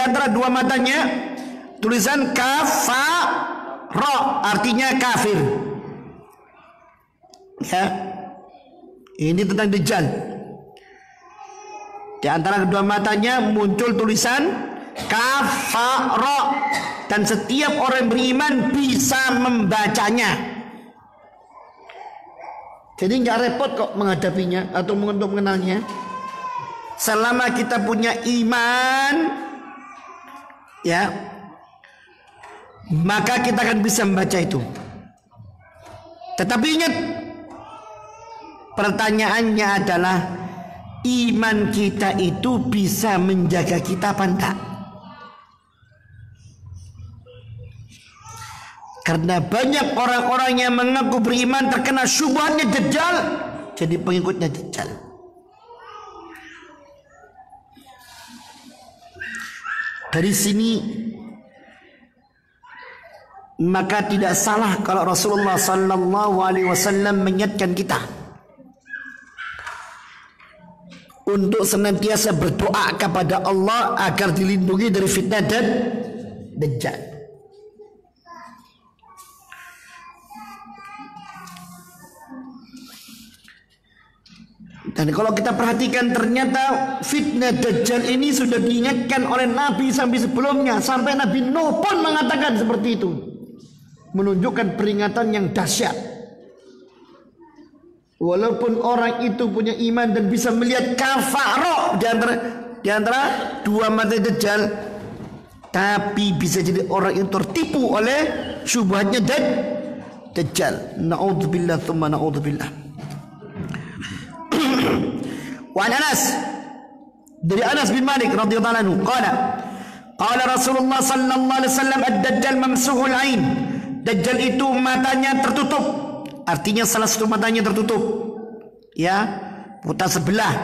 antara dua matanya tulisan kafara, artinya kafir. Ya. Ini tentang Dajjal. Di antara kedua matanya muncul tulisan kafara, dan setiap orang beriman bisa membacanya. Jadi nggak repot kok menghadapinya atau untuk mengenalnya. selama kita punya iman, ya, maka kita akan bisa membaca itu. Tetapi ingat, pertanyaannya adalah iman kita itu bisa menjaga kita apa enggak? Karena banyak orang-orang yang mengaku beriman terkena syubhatnya Dajjal, jadi pengikutnya Dajjal. Dari sini maka tidak salah kalau Rasulullah sallallahu alaihi wasallam mengingatkan kita untuk senantiasa berdoa kepada Allah agar dilindungi dari fitnah dan Dajjal. Dan kalau kita perhatikan, ternyata fitnah Dajjal ini sudah diingatkan oleh Nabi sampai sebelumnya. Sampai Nabi Nuh pun mengatakan seperti itu, menunjukkan peringatan yang dahsyat. Walaupun orang itu punya iman dan bisa melihat kafarah di antara dua mata Dajjal, tapi bisa jadi orang yang tertipu oleh syubhatnya Dajjal. Na'udzubillah tsumma na'udzubillah. Wa Anas, dari Anas bin Malik radhiyallahu anhu, qala Rasulullah sallallahu alaihi wasallam, ad-Dajjal mamsuhul ain. Dajjal itu matanya tertutup, artinya salah satu matanya tertutup, ya, buta sebelah.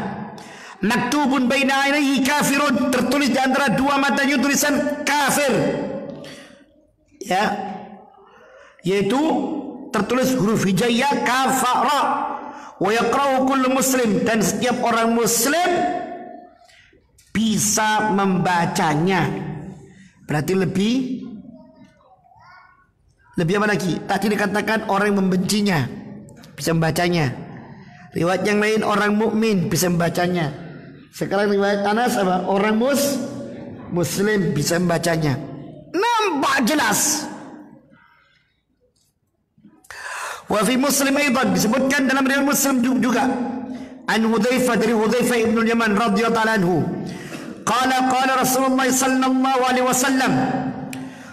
Maktubun baina ainaihi kafirun, tertulis di antara dua matanya tulisan kafir, ya, yaitu tertulis huruf hijaiyah kafara. Wa yaqra'u kullu muslim, dan setiap orang muslim bisa membacanya. Berarti lebih apa lagi? Tadi dikatakan orang yang membencinya bisa membacanya. Riwayat yang lain orang mukmin bisa membacanya. Sekarang riwayat Anas apa? Orang muslim bisa membacanya. Nampak jelas. Wa fi Muslim aidan, disebutkan dalam riwayat Muslim juga, an Hudzaifah, dari Hudzaifah ibn Yaman radhiyallahu anhu, qala Rasulullah sallallahu alaihi wasallam,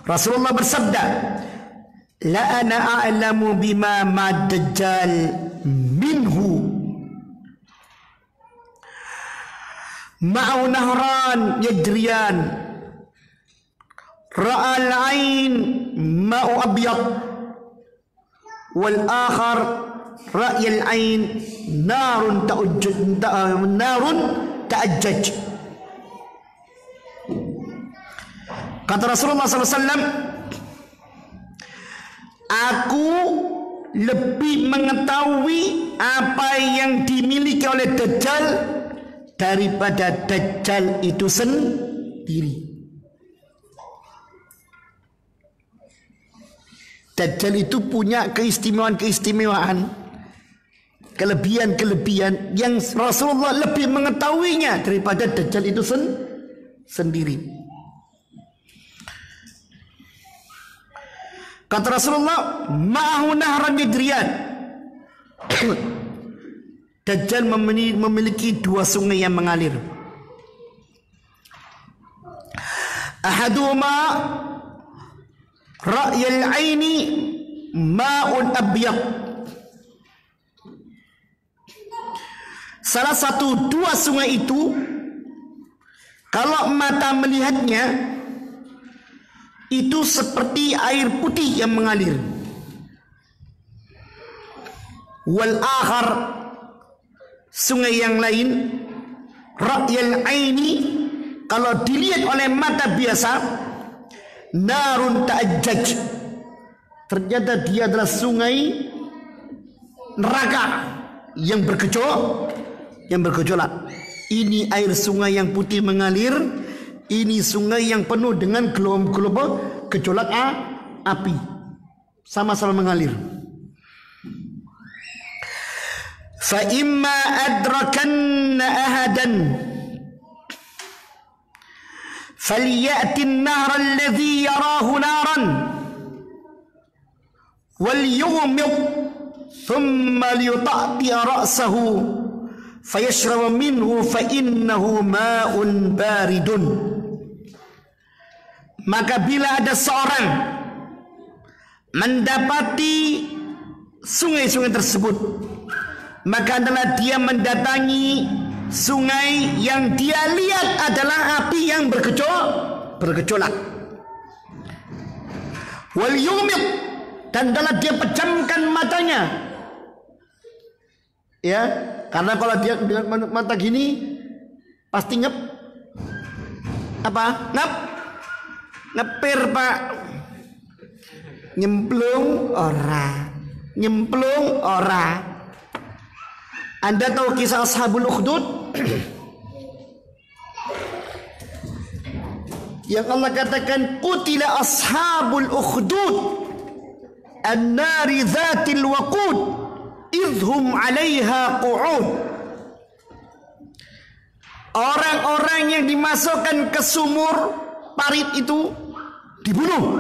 Rasulullah bersabda, la ana a'lamu bima ma'ad Dajjal minhu ma'u nahran yajriyan ra'al ain ma'u abyad wal akhar ra'yal ain narun ta'ajjaj. Kata Rasulullah SAW, aku lebih mengetahui apa yang dimiliki oleh Dajjal daripada Dajjal itu sendiri. Dajjal itu punya keistimewaan-keistimewaan, kelebihan-kelebihan yang Rasulullah lebih mengetahuinya daripada Dajjal itu sendiri. Kata Rasulullah, ma'ahu nahran yajriyan. Dajjal memiliki dua sungai yang mengalir. Ahaduhuma ra'yal aini ma'un abyad. Salah satu dua sungai itu, kalau mata melihatnya, itu seperti air putih yang mengalir. Wal akhar, sungai yang lain, ra'yal aini, kalau dilihat oleh mata biasa, narun ta'ajjaj, ternyata dia adalah sungai neraka yang bergejolak. Ini air sungai yang putih mengalir, ini sungai yang penuh dengan gelombang gejolak api, sama-sama mengalir. Fa imma adrakanna ahadan falyati an-nahr alladhi yarahu naran wal yughmid thumma liyuta'ti ra'sahu fayashrab minhu fa innahu ma'un baridun. Maka bila ada seorang mendapati sungai-sungai tersebut, maka adalah dia mendatangi sungai yang dia lihat adalah api yang bergejolak. Wal yumit, dan adalah dia pejamkan matanya. Ya, karena kalau dia mata gini pasti ngepir Pak. Nyemplung ora. Anda tahu kisah Ashabul Ukhdud? Yang Allah katakan qutila ashabul ukhdud an-nari dzatil waqud idhum 'alaiha qu'ud. Orang-orang yang dimasukkan ke sumur parit itu dibunuh.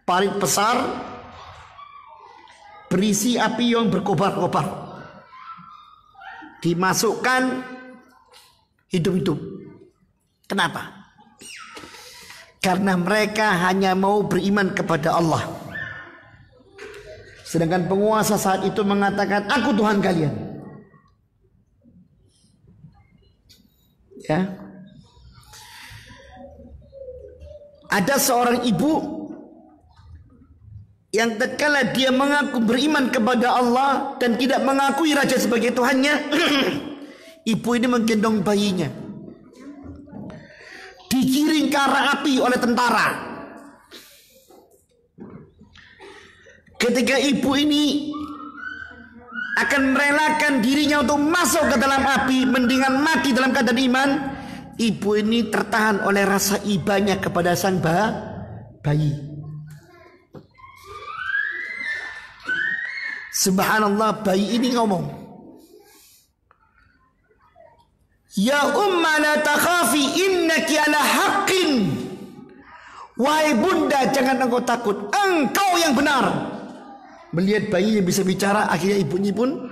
Parit besar berisi api yang berkobar-kobar, dimasukkan hidup-hidup. Kenapa? Karena mereka hanya mau beriman kepada Allah. Sedangkan penguasa saat itu mengatakan, aku Tuhan kalian. Ya. Ada seorang ibu yang tatkala dia mengaku beriman kepada Allah dan tidak mengakui raja sebagai Tuhannya, ibu ini menggendong bayinya, digiring ke arah api oleh tentara. Ketika ibu ini akan merelakan dirinya untuk masuk ke dalam api, mendingan mati dalam keadaan iman, ibu ini tertahan oleh rasa ibanya kepada sang bayi. Subhanallah, bayi ini ngomong, ya umma la takhafi innaki ala haqqin. Wahai bunda, jangan engkau takut, engkau yang benar. Melihat bayi yang bisa bicara, akhirnya ibunya pun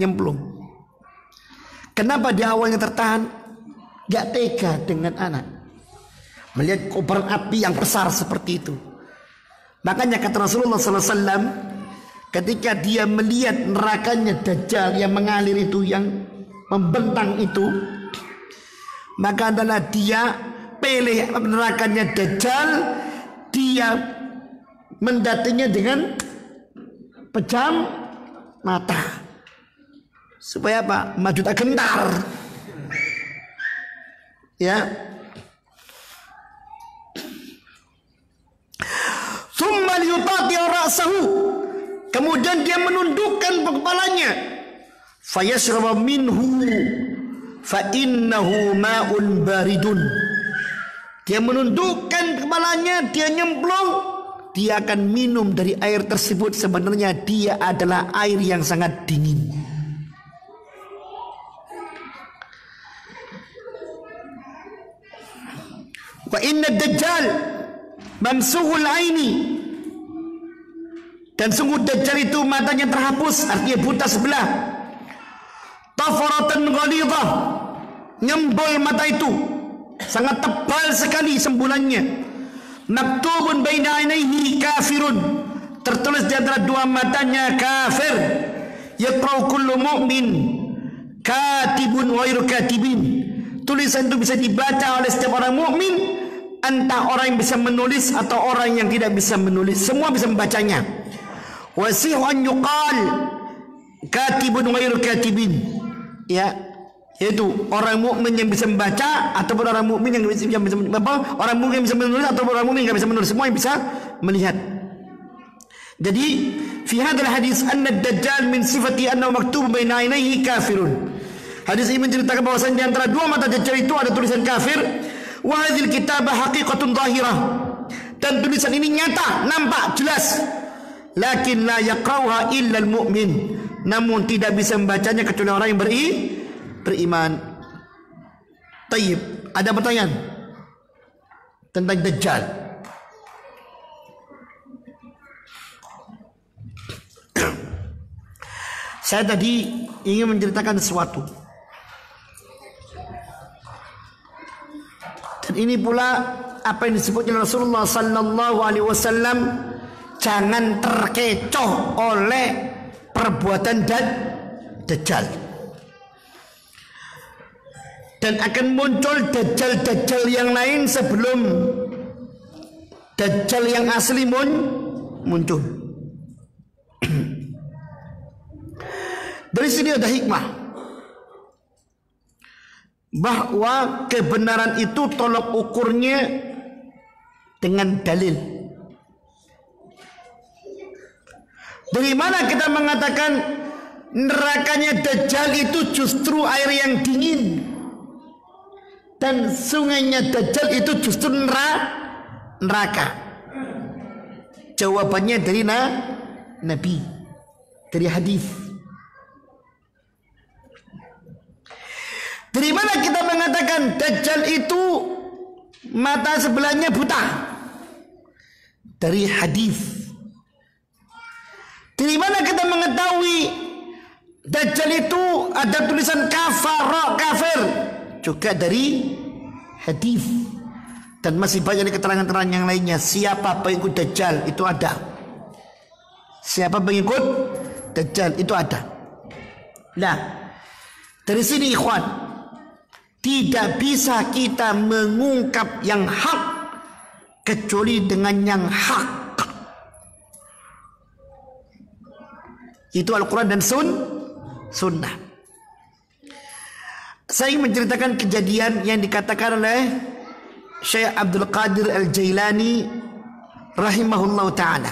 nyemplung. Kenapa di awalnya tertahan? Gak tega dengan anak, melihat kobaran api yang besar seperti itu. Makanya kata Rasulullah SAW, ketika dia melihat nerakanya Dajjal yang mengalir itu, yang membentang itu, maka adalah dia pilih nerakanya Dajjal, dia mendatinya dengan pejam mata. Supaya apa? Maju tak gentar. Ya. Tsumma liyutati ra'sahu, kemudian dia menundukkan kepalanya. Fayashrab minhu fa innahu ma'un baridun. Dia menundukkan kepalanya, dia nyemplung, dia akan minum dari air tersebut. Sebenarnya dia adalah air yang sangat dingin. Wa inna dajjal mamsuhul aini, dan sungguh Dajjal itu matanya terhapus, artinya buta sebelah. Tafaratan ghalidhah, nyembol mata itu sangat tebal sekali sembulannya. Maktubun baina ainaihi kafirun, tertulis di antara dua matanya kafir. Yaqra'u kullu mu'min katibun wa ghairu katibin, tulisan itu bisa dibaca oleh setiap orang mukmin, entah orang yang bisa menulis atau orang yang tidak bisa menulis, semua bisa membacanya. Wasih an yuqal katibun ghairu katibin, ya, yaitu orang mukmin yang bisa membaca ataupun orang mukmin yang bisa orang mukmin yang bisa menulis atau orang mukmin yang bisa menulis, semua yang bisa melihat. Jadi fi hadzal hadis anna ad-dajjal min sifati annahu maktubun baina ainaihi kafirun. Hadis ini menceritakan bahwasanya di antara dua mata Dajjal itu ada tulisan kafir. Wa hadzal kitabah haqiqatun zahirah, dan tulisan ini nyata, nampak, jelas. Lakin la yaqra'uha illa al-mu'min, namun tidak bisa membacanya kecuali orang yang beriman. Tayyib, ada pertanyaan tentang Dajjal? Saya tadi ingin menceritakan sesuatu. Dan ini pula apa yang disebut oleh Rasulullah sallallahu alaihi wasallam, jangan terkecoh oleh perbuatan dajjal. Dan akan muncul dajjal-dajjal yang lain sebelum dajjal yang asli muncul. Dari sini ada hikmah bahwa kebenaran itu tolak ukurnya dengan dalil. Dari mana kita mengatakan nerakanya dajjal itu justru air yang dingin dan sungainya dajjal itu justru neraka? Jawabannya dari Nabi, dari hadis. Dari mana kita mengatakan dajjal itu mata sebelahnya buta? Dari hadis. Dari mana kita mengetahui dajjal itu ada tulisan kafir? Juga dari hadis. Dan masih banyak keterangan-keterangan yang lainnya. Siapa pengikut dajjal itu ada. Siapa pengikut dajjal itu ada. Nah, dari sini ikhwan, tidak bisa kita mengungkap yang hak kecuali dengan yang hak. Itu Al-Quran dan Sunnah. Saya ingin menceritakan kejadian yang dikatakan oleh Syekh Abdul Qadir Al-Jailani rahimahullah ta'ala.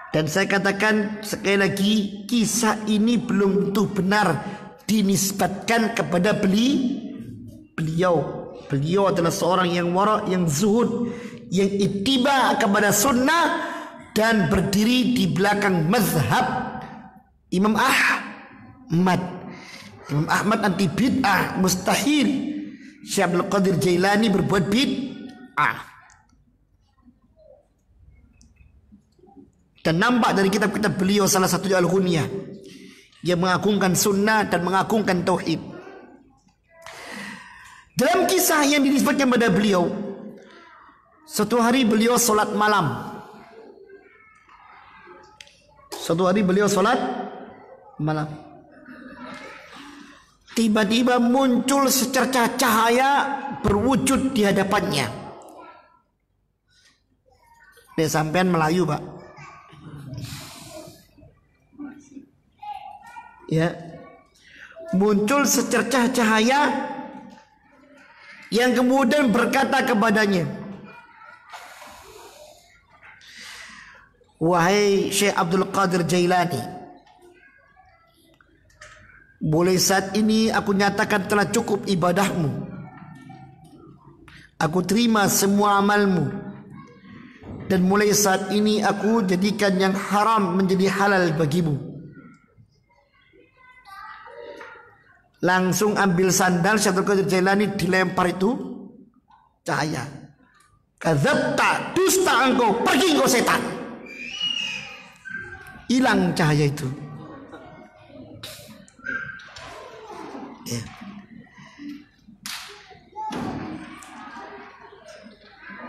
Dan saya katakan sekali lagi, kisah ini belum tentu benar dinisbatkan kepada beliau. Beliau adalah seorang yang wara', yang zuhud, yang ittiba kepada sunnah dan berdiri di belakang mazhab Imam Ahmad. Imam Ahmad anti bid'ah, mustahil Syekh Abdul Qadir Jailani berbuat bid'ah. Dan nampak dari kitab-kitab beliau, salah satunya Al-Ghunyah, yang mengagungkan sunnah dan mengagungkan tauhid. Dalam kisah yang dinisbatkan pada beliau, suatu hari beliau solat malam. Tiba-tiba muncul secercah cahaya berwujud di hadapannya. Dia sampean Melayu, Pak. Ya, muncul secercah cahaya yang kemudian berkata kepadanya, wahai Syekh Abdul Qadir Jailani, mulai saat ini aku nyatakan telah cukup ibadahmu. Aku terima semua amalmu. Dan mulai saat ini aku jadikan yang haram menjadi halal bagimu. Langsung ambil sandal Syekh Abdul Qadir Jailani, dilempar itu cahaya. Kadzabta, dusta engkau, pergi engkau setan. Hilang cahaya itu. Ya.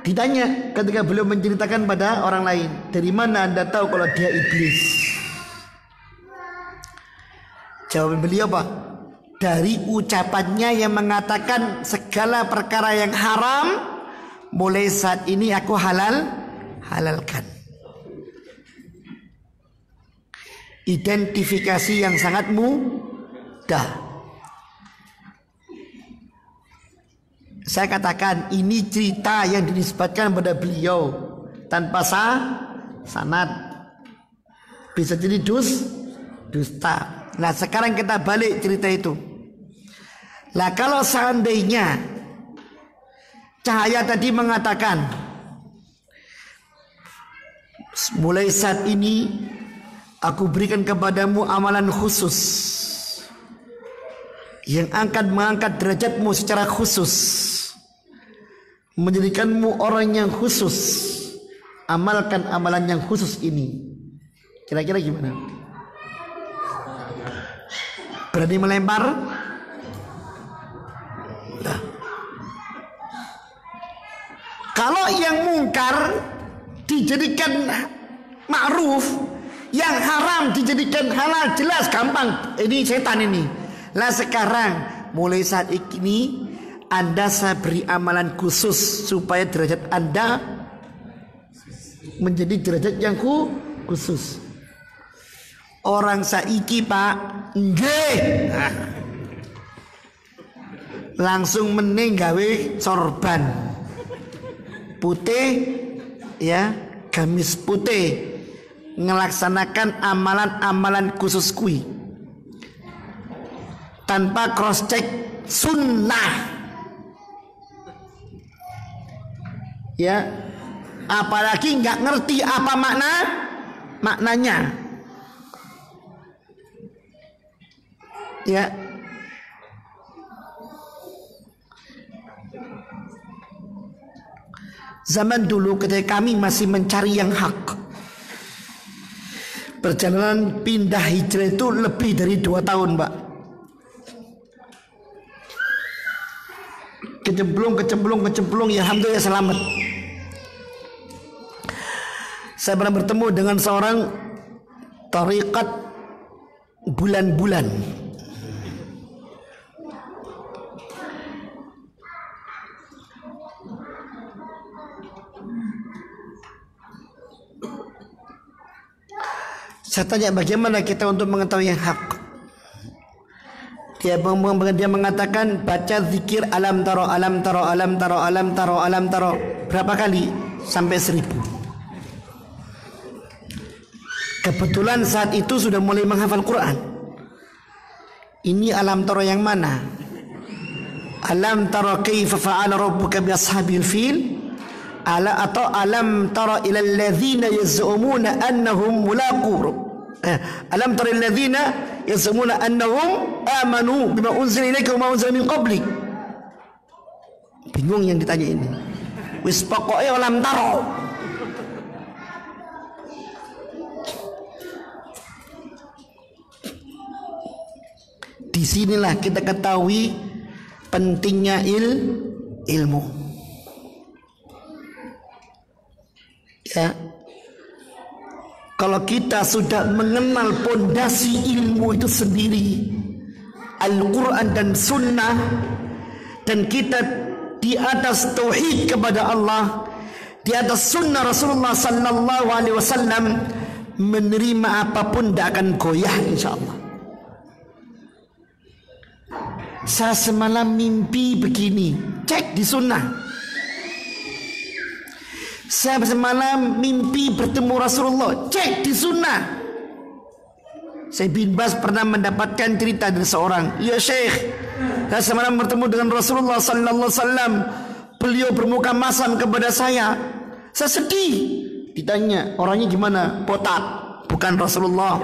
Ditanya ketika beliau menceritakan pada orang lain, dari mana anda tahu kalau dia iblis? Jawaban beliau apa? Dari ucapannya yang mengatakan segala perkara yang haram mulai saat ini aku halalkan. Identifikasi yang sangat mudah. Saya katakan ini cerita yang dinisbatkan pada beliau tanpa sanad. Bisa jadi dusta. Nah, sekarang kita balik cerita itu. Lah kalau seandainya cahaya tadi mengatakan mulai saat ini aku berikan kepadamu amalan khusus yang akan mengangkat derajatmu secara khusus, menjadikanmu orang yang khusus, amalkan amalan yang khusus ini. Kira-kira gimana? Berani melempar? Nah. Kalau yang mungkar dijadikan ma'ruf, yang haram dijadikan halal, jelas gampang. Ini setan ini. Lah sekarang mulai saat ini Anda saya beri amalan khusus supaya derajat Anda menjadi derajat yang khusus. Orang saiki Pak, nggih. Nah. Langsung mending gawe sorban putih ya, gamis putih, ngelaksanakan amalan-amalan khusus kui tanpa cross check sunnah ya, apalagi nggak ngerti apa maknanya ya. Zaman dulu ketika kami masih mencari yang hak, perjalanan pindah hijrah itu lebih dari 2 tahun Pak. Kecemplung ya, alhamdulillah selamat. Saya pernah bertemu dengan seorang tarikat bulan-bulan. Saya tanya bagaimana kita untuk mengetahui yang hak. Dia mengatakan baca zikir alam taro alam taro alam taro alam taro alam taro berapa kali? Sampai 1000. Kebetulan saat itu sudah mulai menghafal Quran. Ini alam taro yang mana? Alam taro kaifa fa'ala rabbuka bi ashabil fil? Atau alam tara ilal ladzina yaz'umuna annahum mulaqu alam tara ilal ladzina yaz'umuna annahum amanu bima unzila ilaika wa ma unzila min qabli. Bingung yang ditanya ini. Wis pokoke alam tara. Disinilah kita ketahui pentingnya ilmu. Ya. Kalau kita sudah mengenal pondasi ilmu itu sendiri, Al-Quran dan Sunnah, dan kita di atas tauhid kepada Allah, di atas Sunnah Rasulullah Sallallahu Alaihi Wasallam, menerima apapun tidak akan goyah insya Allah. Saya semalam mimpi begini, cek di Sunnah. Saya semalam mimpi bertemu Rasulullah, cek di Sunnah. Saya bin Bas pernah mendapatkan cerita dari seorang, ya Syekh, saya semalam bertemu dengan Rasulullah Sallallahu Alaihi Wasallam. Beliau bermuka masam kepada saya sedih. Ditanya orangnya gimana? Botak, bukan Rasulullah.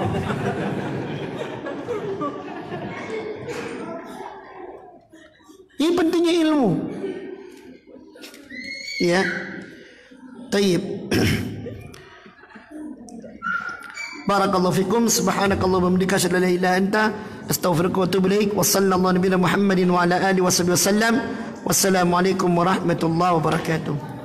Ini pentingnya ilmu. Ya. Tayyib. Barakallahu fikum. Subhanakallah wa bihamdika asyhadu an la ilaha illa anta astaghfiruka wa atubu ilaik. Wa sallallahu nabiyana Muhammadin wa ala alihi wa sahbihi wasallam. Wassalamu alaikum warahmatullahi wabarakatuh.